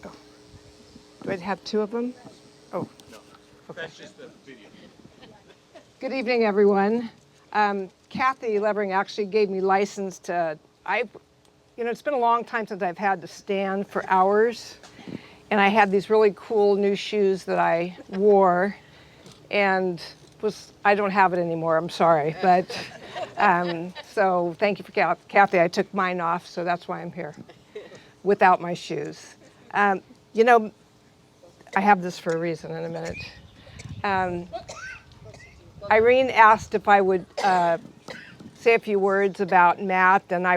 Oh. Do I have two of them? Oh, no. Okay. That's just the video. Good evening, everyone. Kathy Levering actually gave me license to, it's been a long time since I've had to stand for hours, and I had these really cool new shoes that I wore, and I don't have it anymore, I'm sorry, but so thank you for Kathy. I took mine off, so that's why I'm here without my shoes. I have this for a reason in a minute. Irene asked if I would say a few words about Matt, and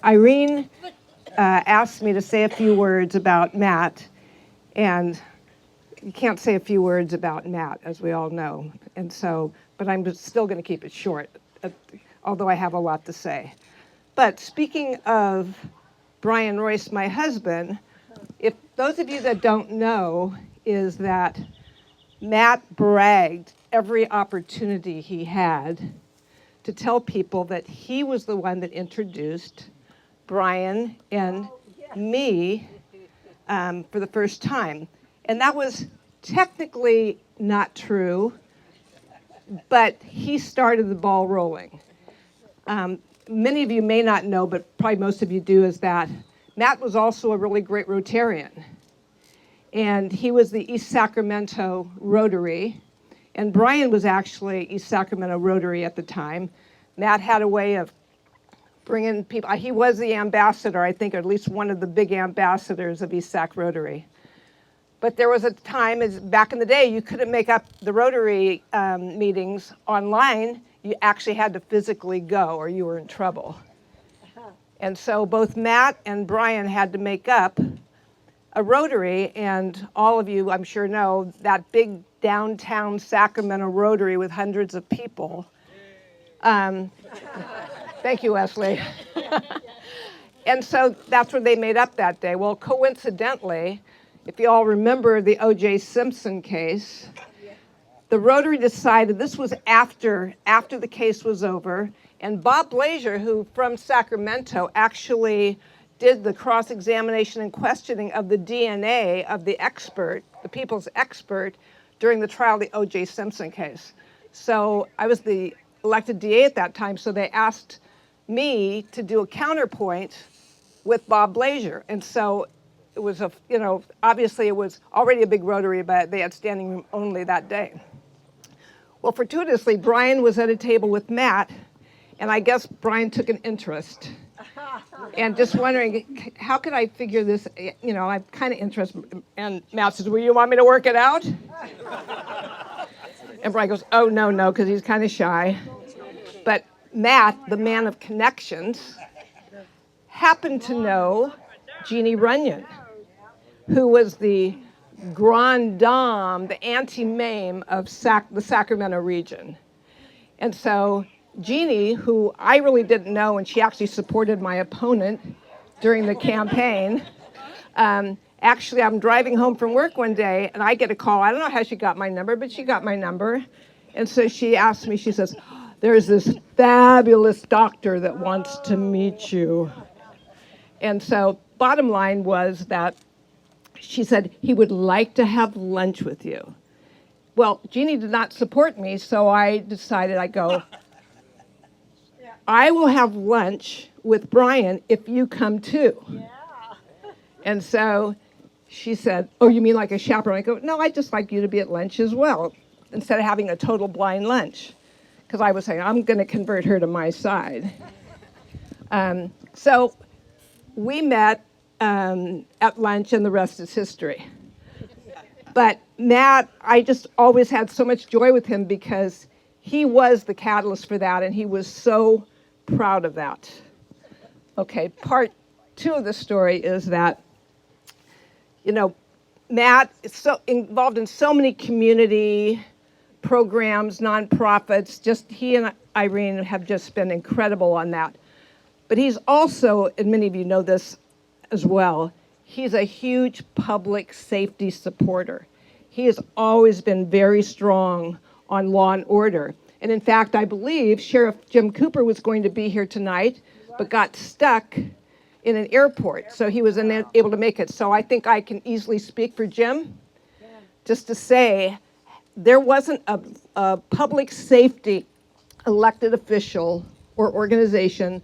Irene asked me to say a few words about Matt, and you can't say a few words about Matt, as we all know. And so, but I'm still going to keep it short, although I have a lot to say. But speaking of Brian Royce, my husband, if those of you that don't know, is that Matt bragged every opportunity he had to tell people that he was the one that introduced Brian and me for the first time. And that was technically not true, but he started the ball rolling. Many of you may not know, but probably most of you do, is that Matt was also a really great Rotarian. And he was the East Sacramento Rotary. And Brian was actually East Sacramento Rotary at the time. Matt had a way of bringing people. He was the ambassador, I think, or at least one of the big ambassadors of East Sac Rotary. But there was a time, back in the day, you couldn't make up the Rotary meetings online. You actually had to physically go or you were in trouble. And so both Matt and Brian had to make up a Rotary, and all of you, I'm sure, know that big downtown Sacramento Rotary with hundreds of people. Thank you, Wesley. And so that's what they made up that day. Well, coincidentally, if you all remember the O.J. Simpson case, the Rotary decided, this was after the case was over, and Bob Blazier, who from Sacramento actually did the cross-examination and questioning of the DNA of the expert, the people's expert, during the trial of the O.J. Simpson case. So I was the elected DA at that time, so they asked me to do a counterpoint with Bob Blazier. And so it was obviously it was already a big Rotary, but they had standing room only that day. Well, fortuitously, Brian was at a table with Matt, and I guess Brian took an interest. And just wondering, how could I figure this, I'm kind of interested. And Matt says, well, you want me to work it out? And Brian goes, oh, no, because he's kind of shy. But Matt, the man of connections, happened to know Jeannie Runyon, who was the grande dame, the anti-mame of the Sacramento region. And so Jeannie, who I really didn't know, and she actually supported my opponent during the campaign. Actually, I'm driving home from work one day, and I get a call. I don't know how she got my number, but she got my number. And so she asked me, she says, there's this fabulous doctor that wants to meet you. And so bottom line was that she said he would like to have lunch with you. Well, Jeannie did not support me, so I decided, I will have lunch with Brian if you come too. Yeah. And so she said, oh, you mean like a chaperone? I go, no, I'd just like you to be at lunch as well, instead of having a total blind lunch. Because I was saying, I'm going to convert her to my side. So we met at lunch, and the rest is history. But Matt, I just always had so much joy with him because he was the catalyst for that, and he was so proud of that. Okay, part two of the story is that, Matt is so involved in so many community programs, nonprofits. Just he and Irene have just been incredible on that. But he's also, and many of you know this as well, he's a huge public safety supporter. He has always been very strong on law and order. And in fact, I believe Sheriff Jim Cooper was going to be here tonight, but got stuck in an airport, so he was unable to make it. So I think I can easily speak for Jim, just to say there wasn't a public safety elected official or organization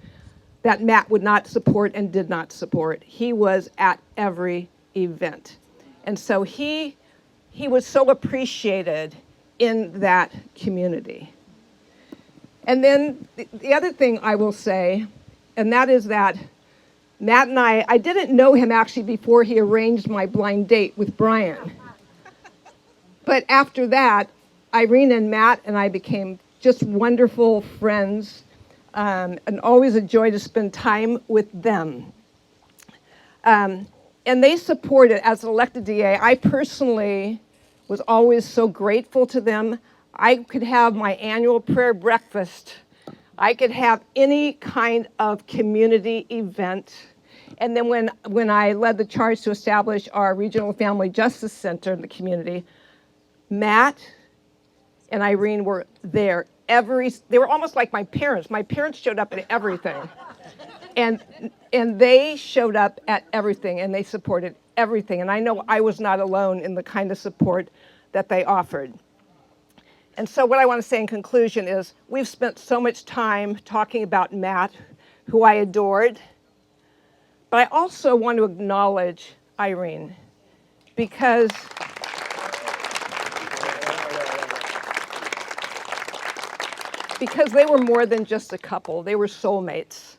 that Matt would not support and did not support. He was at every event. And so he was so appreciated in that community. And then the other thing I will say, and that is that Matt and I didn't know him actually before he arranged my blind date with Brian. But after that, Irene and Matt and I became just wonderful friends, and always a joy to spend time with them. And they supported, as an elected DA, I personally was always so grateful to them. I could have my annual prayer breakfast. I could have any kind of community event. And then when I led the charge to establish our Regional Family Justice Center in the community, Matt and Irene were there they were almost like my parents. My parents showed up at everything. And they showed up at everything, and they supported everything. And I know I was not alone in the kind of support that they offered. And so what I want to say in conclusion is we've spent so much time talking about Matt, who I adored. But I also want to acknowledge Irene, because they were more than just a couple. They were soulmates.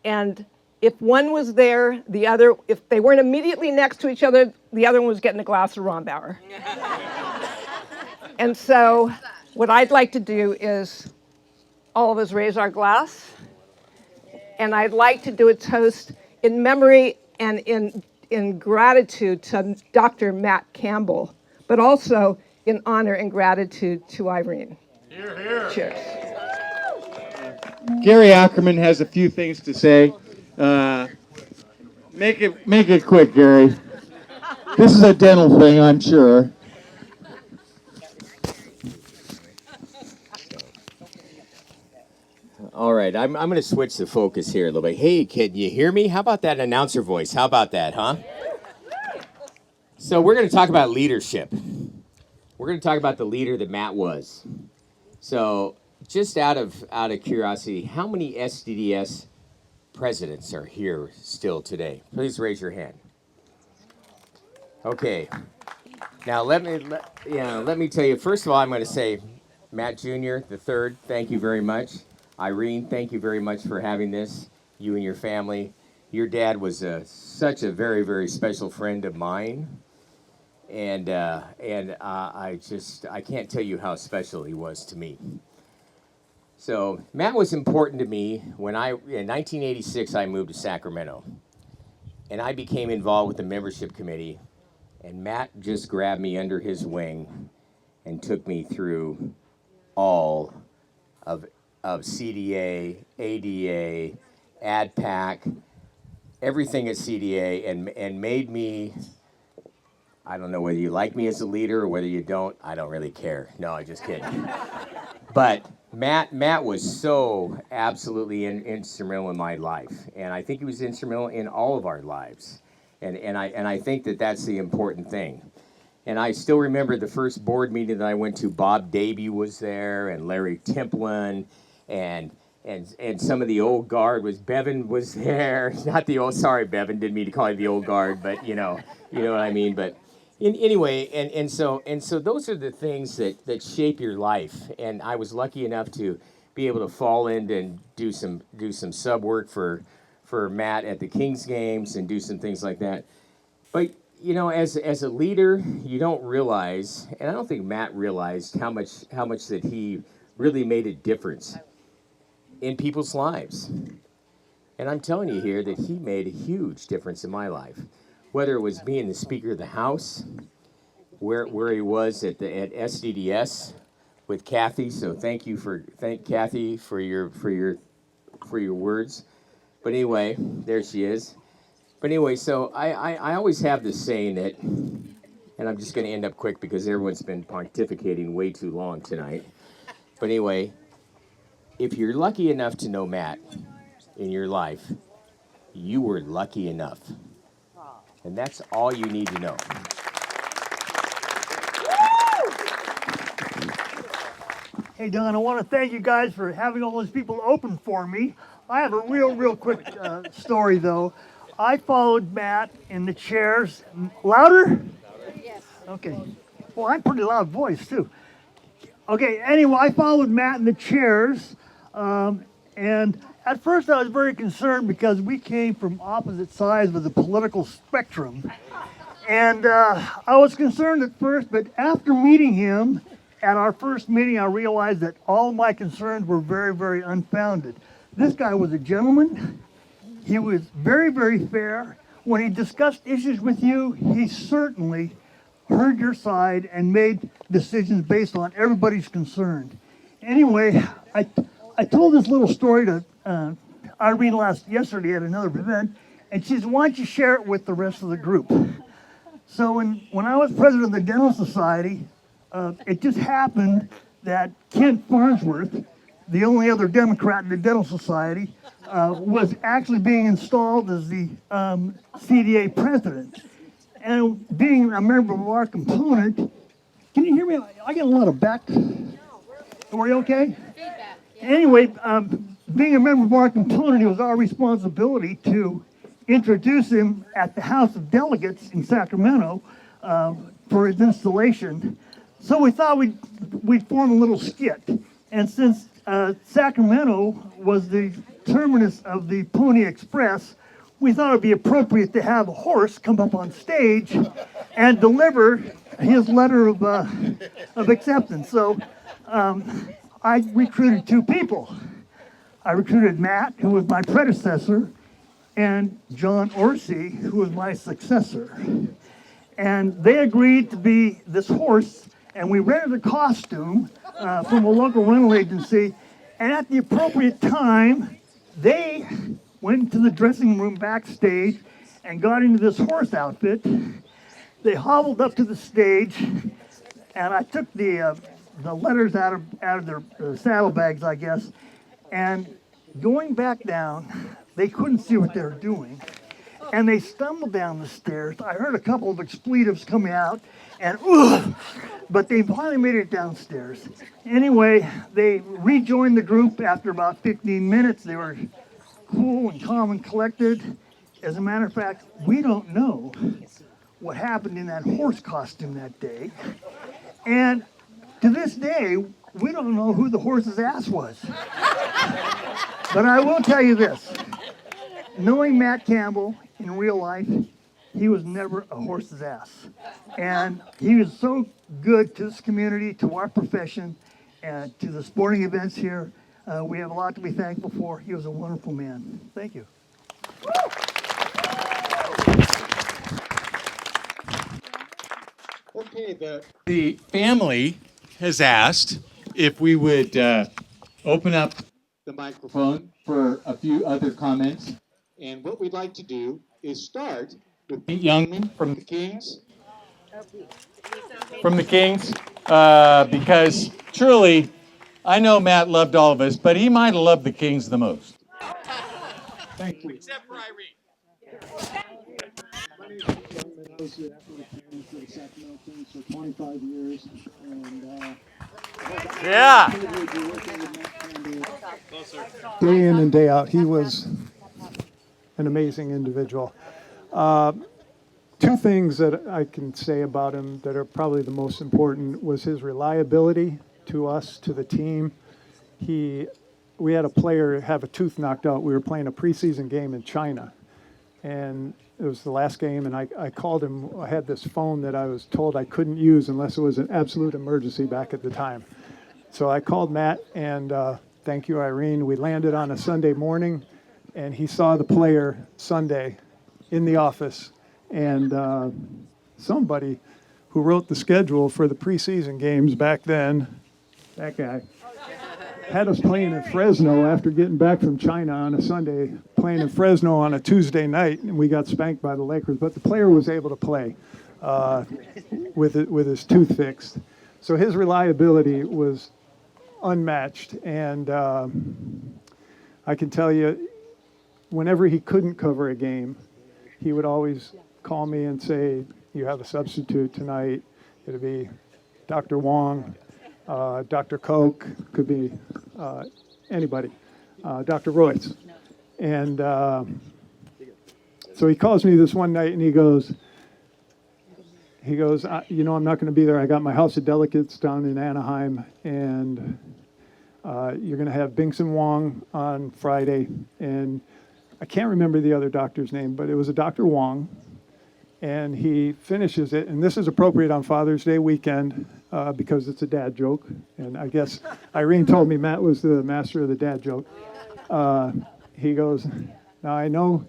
And if one was there, the other, if they weren't immediately next to each other, the other one was getting a glass of Rombauer. And so what I'd like to do is all of us raise our glass. And I'd like to do a toast in memory and in gratitude to Dr. Matt Campbell, but also in honor and gratitude to Irene. Hear, hear. Cheers. Gary Ackerman has a few things to say. Make it quick, Gary. This is a dental thing, I'm sure. All right, I'm going to switch the focus here a little bit. Hey, kid, you hear me? How about that announcer voice? How about that, huh? So we're going to talk about leadership. We're going to talk about the leader that Matt was. So just out of curiosity, how many SDDS presidents are here still today? Please raise your hand. Okay. Now let me tell you. First of all, I'm going to say, Matt Jr. the third. Thank you very much. Irene, thank you very much for having this. You and your family. Your dad was such a very, very special friend of mine, and I can't tell you how special he was to me. So Matt was important to me when in 1986 I moved to Sacramento, and I became involved with the membership committee, and Matt just grabbed me under his wing and took me through all of CDA, ADA, AdPAC, everything at CDA, and made me, I don't know whether you like me as a leader or whether you don't, I don't really care. No, I'm just kidding. But Matt was so absolutely instrumental in my life, and I think he was instrumental in all of our lives, and I think that that's the important thing. And I still remember the first board meeting that I went to. Bob Davey was there, and Larry Templin, and some of the old guard Bevan was there. Not the old, sorry, Bevan, didn't mean to call you the old guard, but you know what I mean. But anyway, and so those are the things that shape your life. And I was lucky enough to be able to fall in and do some sub work for Matt at the Kings games and do some things like that. But you know, as a leader, you don't realize, and I don't think Matt realized how much that he really made a difference in people's lives. And I'm telling you here that he made a huge difference in my life. Whether it was being the Speaker of the House, where he was at SDDS with Kathy. So thank Kathy for your words. But anyway, there she is. But anyway, so I always have this saying that, and I'm just going to end up quick because everyone's been pontificating way too long tonight. But anyway, if you're lucky enough to know Matt in your life, you were lucky enough. And that's all you need to know. Hey, Don, I want to thank you guys for having all those people open for me. I have a real quick story, though. I followed Matt in the chairs. Louder? Yes. Okay. Well, I'm pretty loud voice, too. Okay, anyway, I followed Matt in the chairs, and at first I was very concerned because we came from opposite sides of the political spectrum. And I was concerned at first, but after meeting him at our first meeting, I realized that all my concerns were very, very unfounded. This guy was a gentleman. He was very, very fair. When he discussed issues with you, he certainly heard your side and made decisions based on everybody's concern. Anyway, I told this little story to Irene yesterday at another event, and she said, why don't you share it with the rest of the group? So when I was president of the Dental Society, it just happened that Kent Farnsworth, the only other Democrat in the Dental Society, was actually being installed as the CDA president. And being a member of our component, can you hear me? I get a lot of back. Are we okay? Feedback. Anyway, being a member of our component, it was our responsibility to introduce him at the House of Delegates in Sacramento for his installation. So we thought we'd form a little skit. And since Sacramento was the terminus of the Pony Express, we thought it'd be appropriate to have a horse come up on stage and deliver his letter of acceptance. So I recruited two people. I recruited Matt, who was my predecessor, and John Orsi, who was my successor. And they agreed to be this horse, and we rented a costume from a local rental agency, and at the appropriate time, they went into the dressing room backstage and got into this horse outfit. They hobbled up to the stage, and I took the letters out of their saddlebags, I guess, and going back down, they couldn't see what they were doing, and they stumbled down the stairs. I heard a couple of expletives coming out, and but they finally made it downstairs. Anyway, they rejoined the group after about 15 minutes. They were cool and calm and collected. As a matter of fact, we don't know what happened in that horse costume that day, and to this day, we don't know who the horse's ass was. But I will tell you this. Knowing Matt Campbell in real life, he was never a horse's ass. And he was so good to this community, to our profession, and to the sporting events here. We have a lot to be thankful for. He was a wonderful man. Thank you. Okay, the family has asked if we would open up the microphone for a few other comments. And what we'd like to do is start with Pete Youngman from the Kings. Because truly, I know Matt loved all of us, but he might have loved the Kings the most. Thank you. Except for Irene. My name is Youngman. I was the athletic trainer for the Sacramento Kings for 25 years. And Yeah. Day in and day out, he was an amazing individual. Two things that I can say about him that are probably the most important was his reliability to us, to the team. We had a player have a tooth knocked out. We were playing a preseason game in China, and it was the last game, and I called him. I had this phone that I was told I couldn't use unless it was an absolute emergency back at the time. So I called Matt, and thank you, Irene. We landed on a Sunday morning, and he saw the player Sunday in the office, and somebody who wrote the schedule for the preseason games back then, that guy, had us playing in Fresno after getting back from China on a Sunday, playing in Fresno on a Tuesday night, and we got spanked by the Lakers. But the player was able to play with his tooth fixed. So his reliability was unmatched, and I can tell you, whenever he couldn't cover a game, he would always call me and say, you have a substitute tonight. It'll be Dr. Wong, Dr. Koch, could be anybody, Dr. Royce. And so he calls me this one night and he goes, I'm not going to be there. I got my House of Delegates down in Anaheim, and You're going to have Bingson Wong on Friday, and I can't remember the other doctor's name, but it was a Dr. Wong, and he finishes it, and this is appropriate on Father's Day weekend because it's a dad joke, and I guess Irene told me Matt was the master of the dad joke. He goes, now I know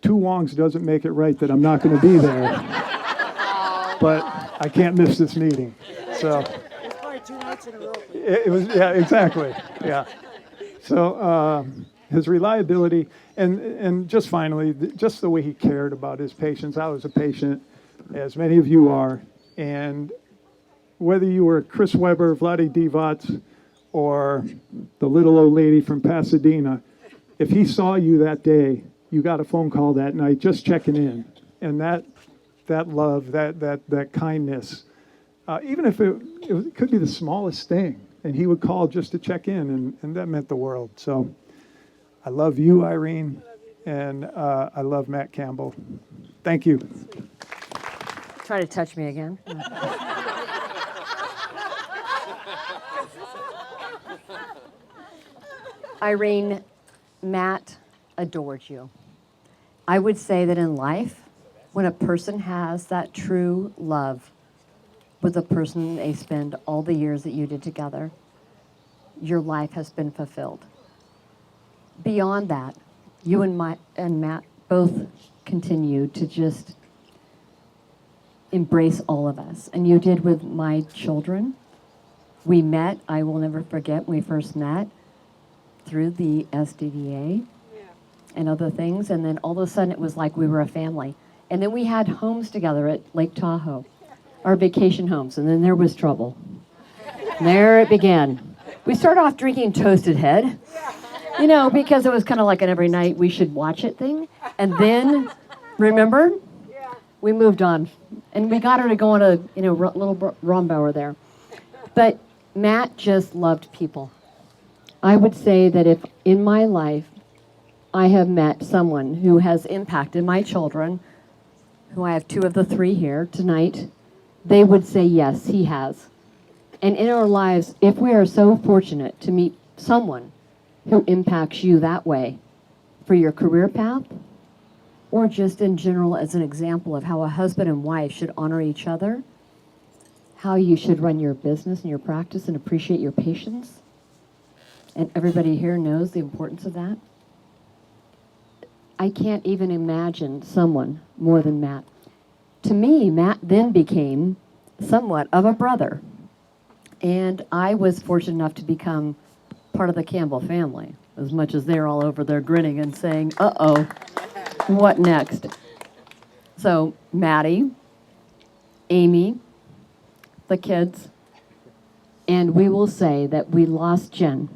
2 Wongs doesn't make it right that I'm not going to be there, but I can't miss this meeting. So It's probably 2 nights in a row. it was, yeah, exactly, yeah. So his reliability, and just finally, just the way he cared about his patients. I was a patient, as many of you are, and whether you were Chris Weber, Vlade Divac, or the little old lady from Pasadena, if he saw you that day, you got a phone call that night just checking in. And that love, that kindness, even if it could be the smallest thing, and he would call just to check in, and that meant the world. So I love you, Irene, and I love Matt Campbell. Thank you. Try to touch me again. Irene, Matt adored you. I would say that in life, when a person has that true love with a person they spend all the years that you did together, your life has been fulfilled. Beyond that, you and Matt both continue to just embrace all of us. And you did with my children. We met, I will never forget, when we first met through the SDDA and other things. And then all of a sudden it was like we were a family. And then we had homes together at Lake Tahoe, our vacation homes. And then there was trouble. And there it began. We started off drinking Toasted Head, you know, because it was kind of like an every night we should watch it thing. And then, remember? We moved on. And we got her to go on a, you know, little Rombauer there. But Matt just loved people. I would say that if in my life I have met someone who has impacted my children, who I have 2 of the 3 here tonight, they would say yes, he has. And in our lives, if we are so fortunate to meet someone who impacts you that way for your career path, or just in general as an example of how a husband and wife should honor each other, how you should run your business and your practice and appreciate your patients, and everybody here knows the importance of that. I can't even imagine someone more than Matt. To me, Matt then became somewhat of a brother. And I was fortunate enough to become part of the Campbell family, as much as they're all over there grinning and saying, uh-oh, what next? So Maddie, Amy, the kids, and we will say that we lost Jen.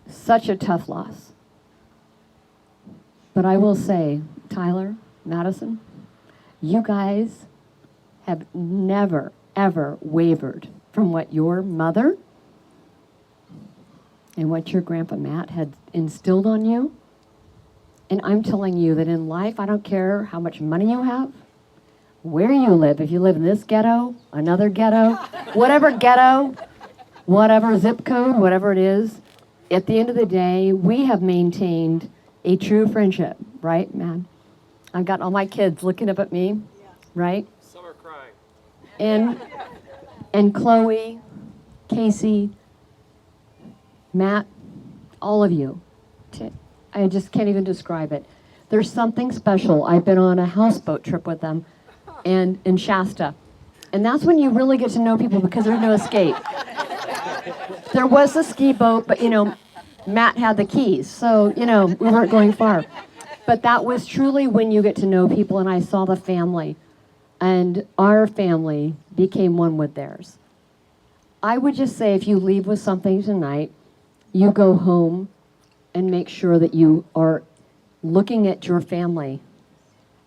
Such a tough loss. But I will say, Tyler, Madison, you guys have never, ever wavered from what your mother and what your grandpa Matt had instilled on you. And I'm telling you that in life, I don't care how much money you have, where you live, if you live in this ghetto, another ghetto, whatever zip code, whatever it is, at the end of the day, we have maintained a true friendship, right, man? I've got all my kids looking up at me, right? Some are crying. And Chloe, Casey, Matt, all of you. I just can't even describe it. There's something special. I've been on a houseboat trip with them and in Shasta. And that's when you really get to know people because there's no escape. There was a ski boat, but, you know, Matt had the keys. So, you know, we weren't going far. But that was truly when you get to know people, and I saw the family. And our family became one with theirs. I would just say if you leave with something tonight, you go home and make sure that you are looking at your family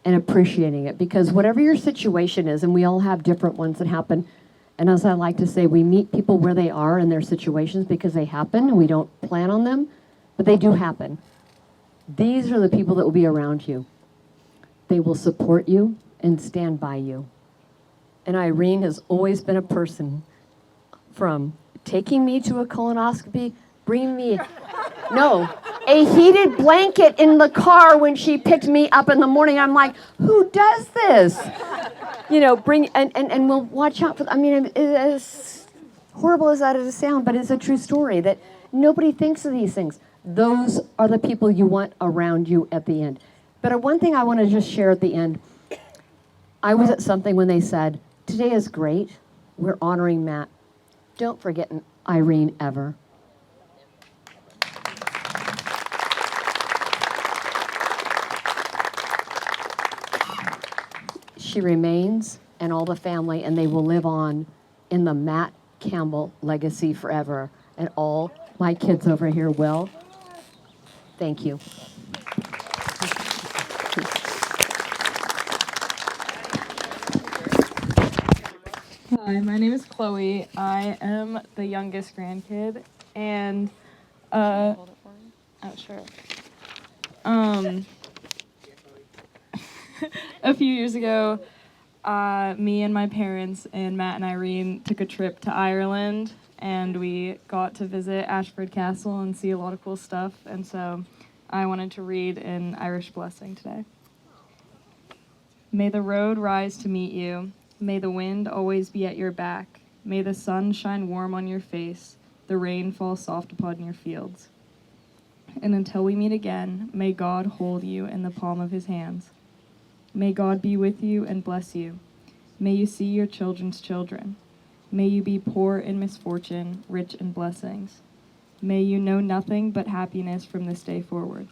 and appreciating it. Because whatever your situation is, and we all have different ones that happen, and as I like to say, we meet people where they are in their situations because they happen, and we don't plan on them, but they do happen. These are the people that will be around you. They will support you and stand by you. And Irene has always been a person from taking me to a colonoscopy, bringing me, a heated blanket in the car when she picked me up in the morning. I'm like, who does this? And we'll watch out for, as horrible as that is to sound, but it's a true story that nobody thinks of these things. Those are the people you want around you at the end. But one thing I want to just share at the end, I was at something when they said, today is great, we're honoring Matt. Don't forget Irene ever. She remains, and all the family, and they will live on in the Matt Campbell legacy forever. And all my kids over here will. Thank you. Hi, my name is Chloe. I am the youngest grandkid, and sure. A few years ago, me and my parents and Matt and Irene took a trip to Ireland, and we got to visit Ashford Castle and see a lot of cool stuff, and so I wanted to read an Irish blessing today. May the road rise to meet you. May the wind always be at your back. May the sun shine warm on your face, the rain fall soft upon your fields. And until we meet again, may God hold you in the palm of his hands. May God be with you and bless you. May you see your children's children. May you be poor in misfortune, rich in blessings. May you know nothing but happiness from this day forward.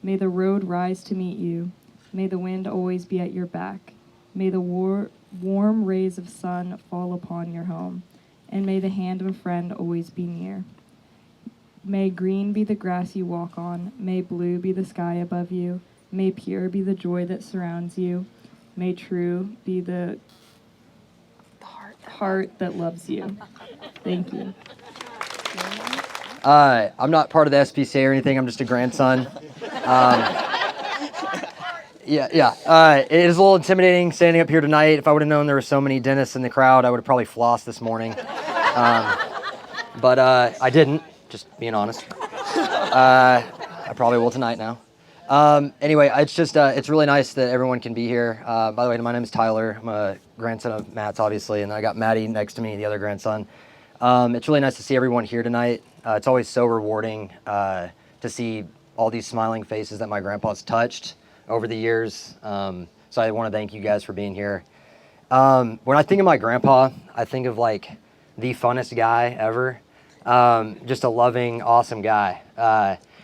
May the road rise to meet you. May the wind always be at your back. May the warm rays of sun fall upon your home. And may the hand of a friend always be near. May green be the grass you walk on. May blue be the sky above you. May pure be the joy that surrounds you. May true be the heart that loves you. Thank you. I'm not part of the SPCA or anything. I'm just a grandson. It is a little intimidating standing up here tonight. If I would have known there were so many dentists in the crowd, I would have probably flossed this morning. But I didn't, just being honest. I probably will tonight now. Anyway, it's really nice that everyone can be here. By the way, my name is Tyler. I'm a grandson of Matt's, obviously, and I got Maddie next to me, the other grandson. It's really nice to see everyone here tonight. It's always so rewarding to see all these smiling faces that my grandpa's touched over the years. So I want to thank you guys for being here. When I think of my grandpa, I think of like the funnest guy ever. Just a loving, awesome guy.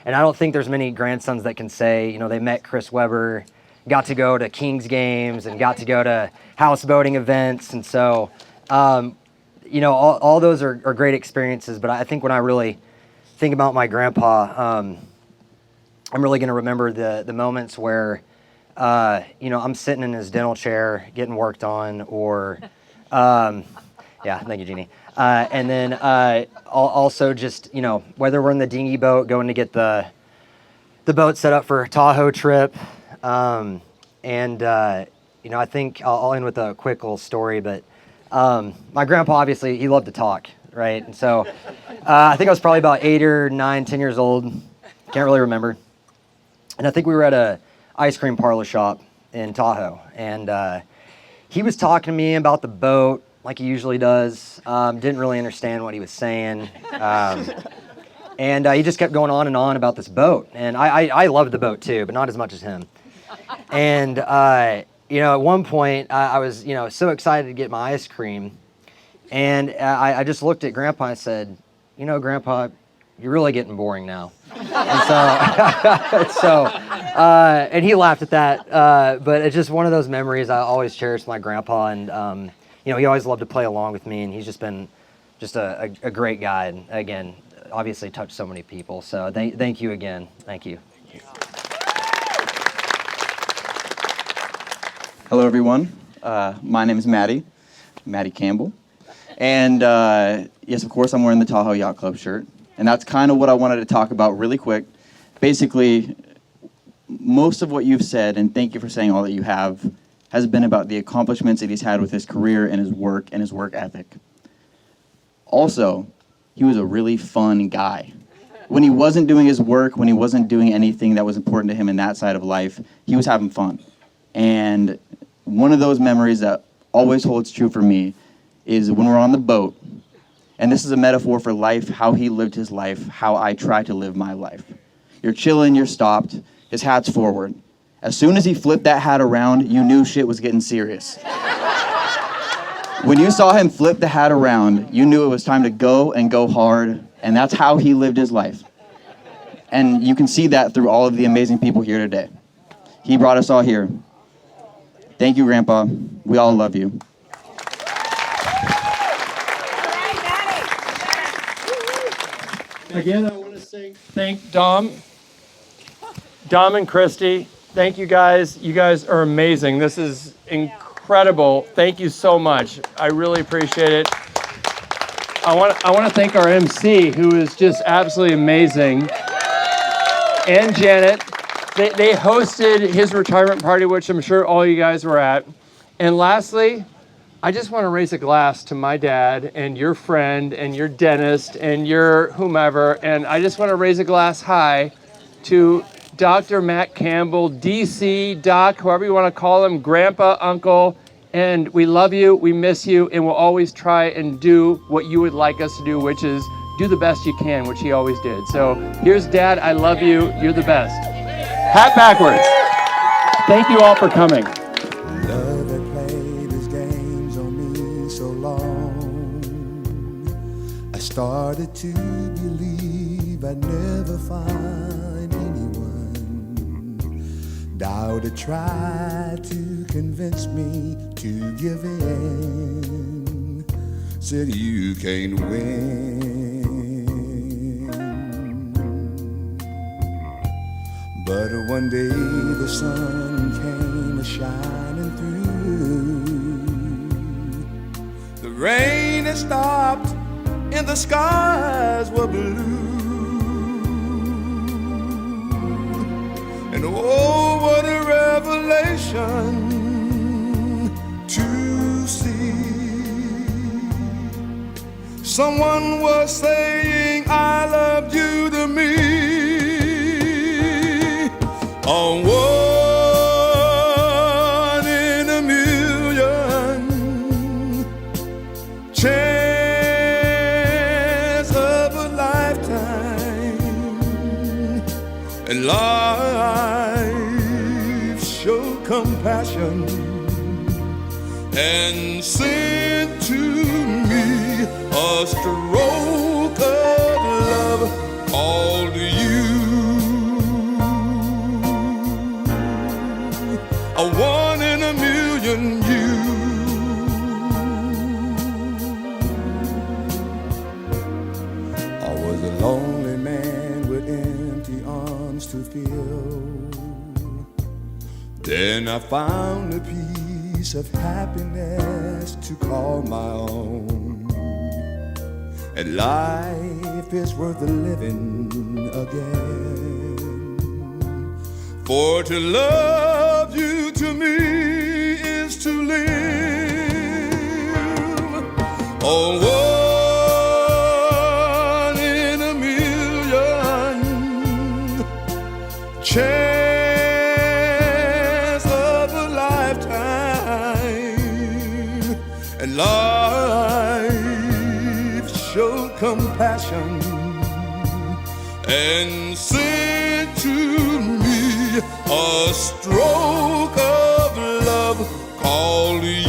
And I don't think there's many grandsons that can say, they met Chris Webber, got to go to Kings games, and got to go to houseboating events. And so, all those are great experiences. But I think when I really think about my grandpa, I'm really going to remember the moments where, I'm sitting in his dental chair getting worked on, or, thank you, Jeannie. And then also just, whether we're in the dinghy boat going to get the boat set up for a Tahoe trip. I think I'll end with a quick little story, but my grandpa, obviously, he loved to talk, right? And so I think I was probably about 8 or 9, 10 years old. Can't really remember. And I think we were at a ice cream parlor shop in Tahoe. And he was talking to me about the boat, like he usually does. Didn't really understand what he was saying. And he just kept going on and on about this boat. And I loved the boat too, but not as much as him. And, at one point I was, so excited to get my ice cream. And I just looked at Grandpa and I said, Grandpa, you're really getting boring now. And and he laughed at that. But it's just one of those memories I always cherish with my grandpa. And, he always loved to play along with me. And he's just been a great guy. And again, obviously touched so many people. So thank you again. Thank you. Hello, everyone. My name is Maddie Campbell. And yes, of course, I'm wearing the Tahoe Yacht Club shirt. And that's kind of what I wanted to talk about really quick. Basically, most of what you've said, and thank you for saying all that you have, has been about the accomplishments that he's had with his career and his work ethic. Also, he was a really fun guy. When he wasn't doing his work, when he wasn't doing anything that was important to him in that side of life, he was having fun. And one of those memories that always holds true for me is when we're on the boat, and this is a metaphor for life, how he lived his life, how I try to live my life. You're chilling, you're stopped, his hat's forward. As soon as he flipped that hat around, you knew shit was getting serious. When you saw him flip the hat around, you knew it was time to go and go hard, and that's how he lived his life. And you can see that through all of the amazing people here today. He brought us all here. Thank you, Grandpa. We all love you. Again, I want to thank Dom and Christy. Thank you guys. You guys are amazing. This is incredible. Thank you so much. I really appreciate it. I want to thank our MC, who is just absolutely amazing, and Janet. They hosted his retirement party, which I'm sure all you guys were at. And lastly, I just want to raise a glass to my dad and your friend and your dentist and your whomever. And I just want to raise a glass high to Dr. Matt Campbell, DC, Doc, whoever you want to call him, Grandpa, Uncle. And we love you, we miss you, and we'll always try and do what you would like us to do, which is do the best you can, which he always did. So here's Dad, I love you, you're the best. Hat backwards. Thank you all for coming. Love had played his games on me so long. I started to believe I'd never find anyone. Doubt had tried to convince me to give in. Said you can't win. But one day the sun came a-shining through. The rain had stopped and the skies were blue. And oh, what a revelation to see. Someone was saying I loved you to me. On one in a million chance of a lifetime, and life showed compassion and sent to me a stroke of love called you. A one in a million you. I was a lonely man with empty arms to fill. Then I found a piece of happiness to call my own. And life is worth living again. For to love you to me is to live. Oh, one in a million chance of a lifetime, and life showed compassion and sent to me a stroke of love called you.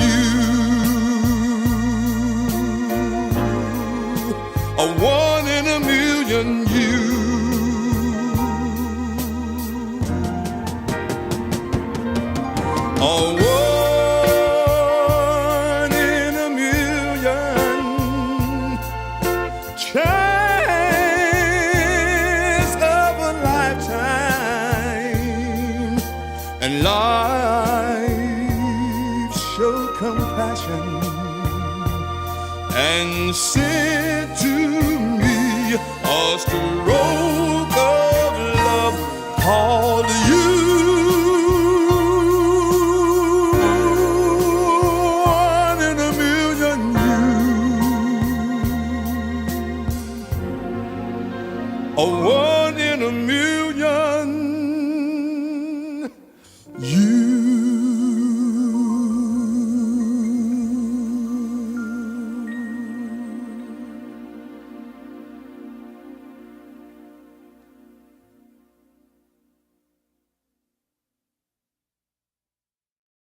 A one in a million you. A one in a million chance of a lifetime, and life showed compassion and sent to me a stroke of love called you. a one in a million.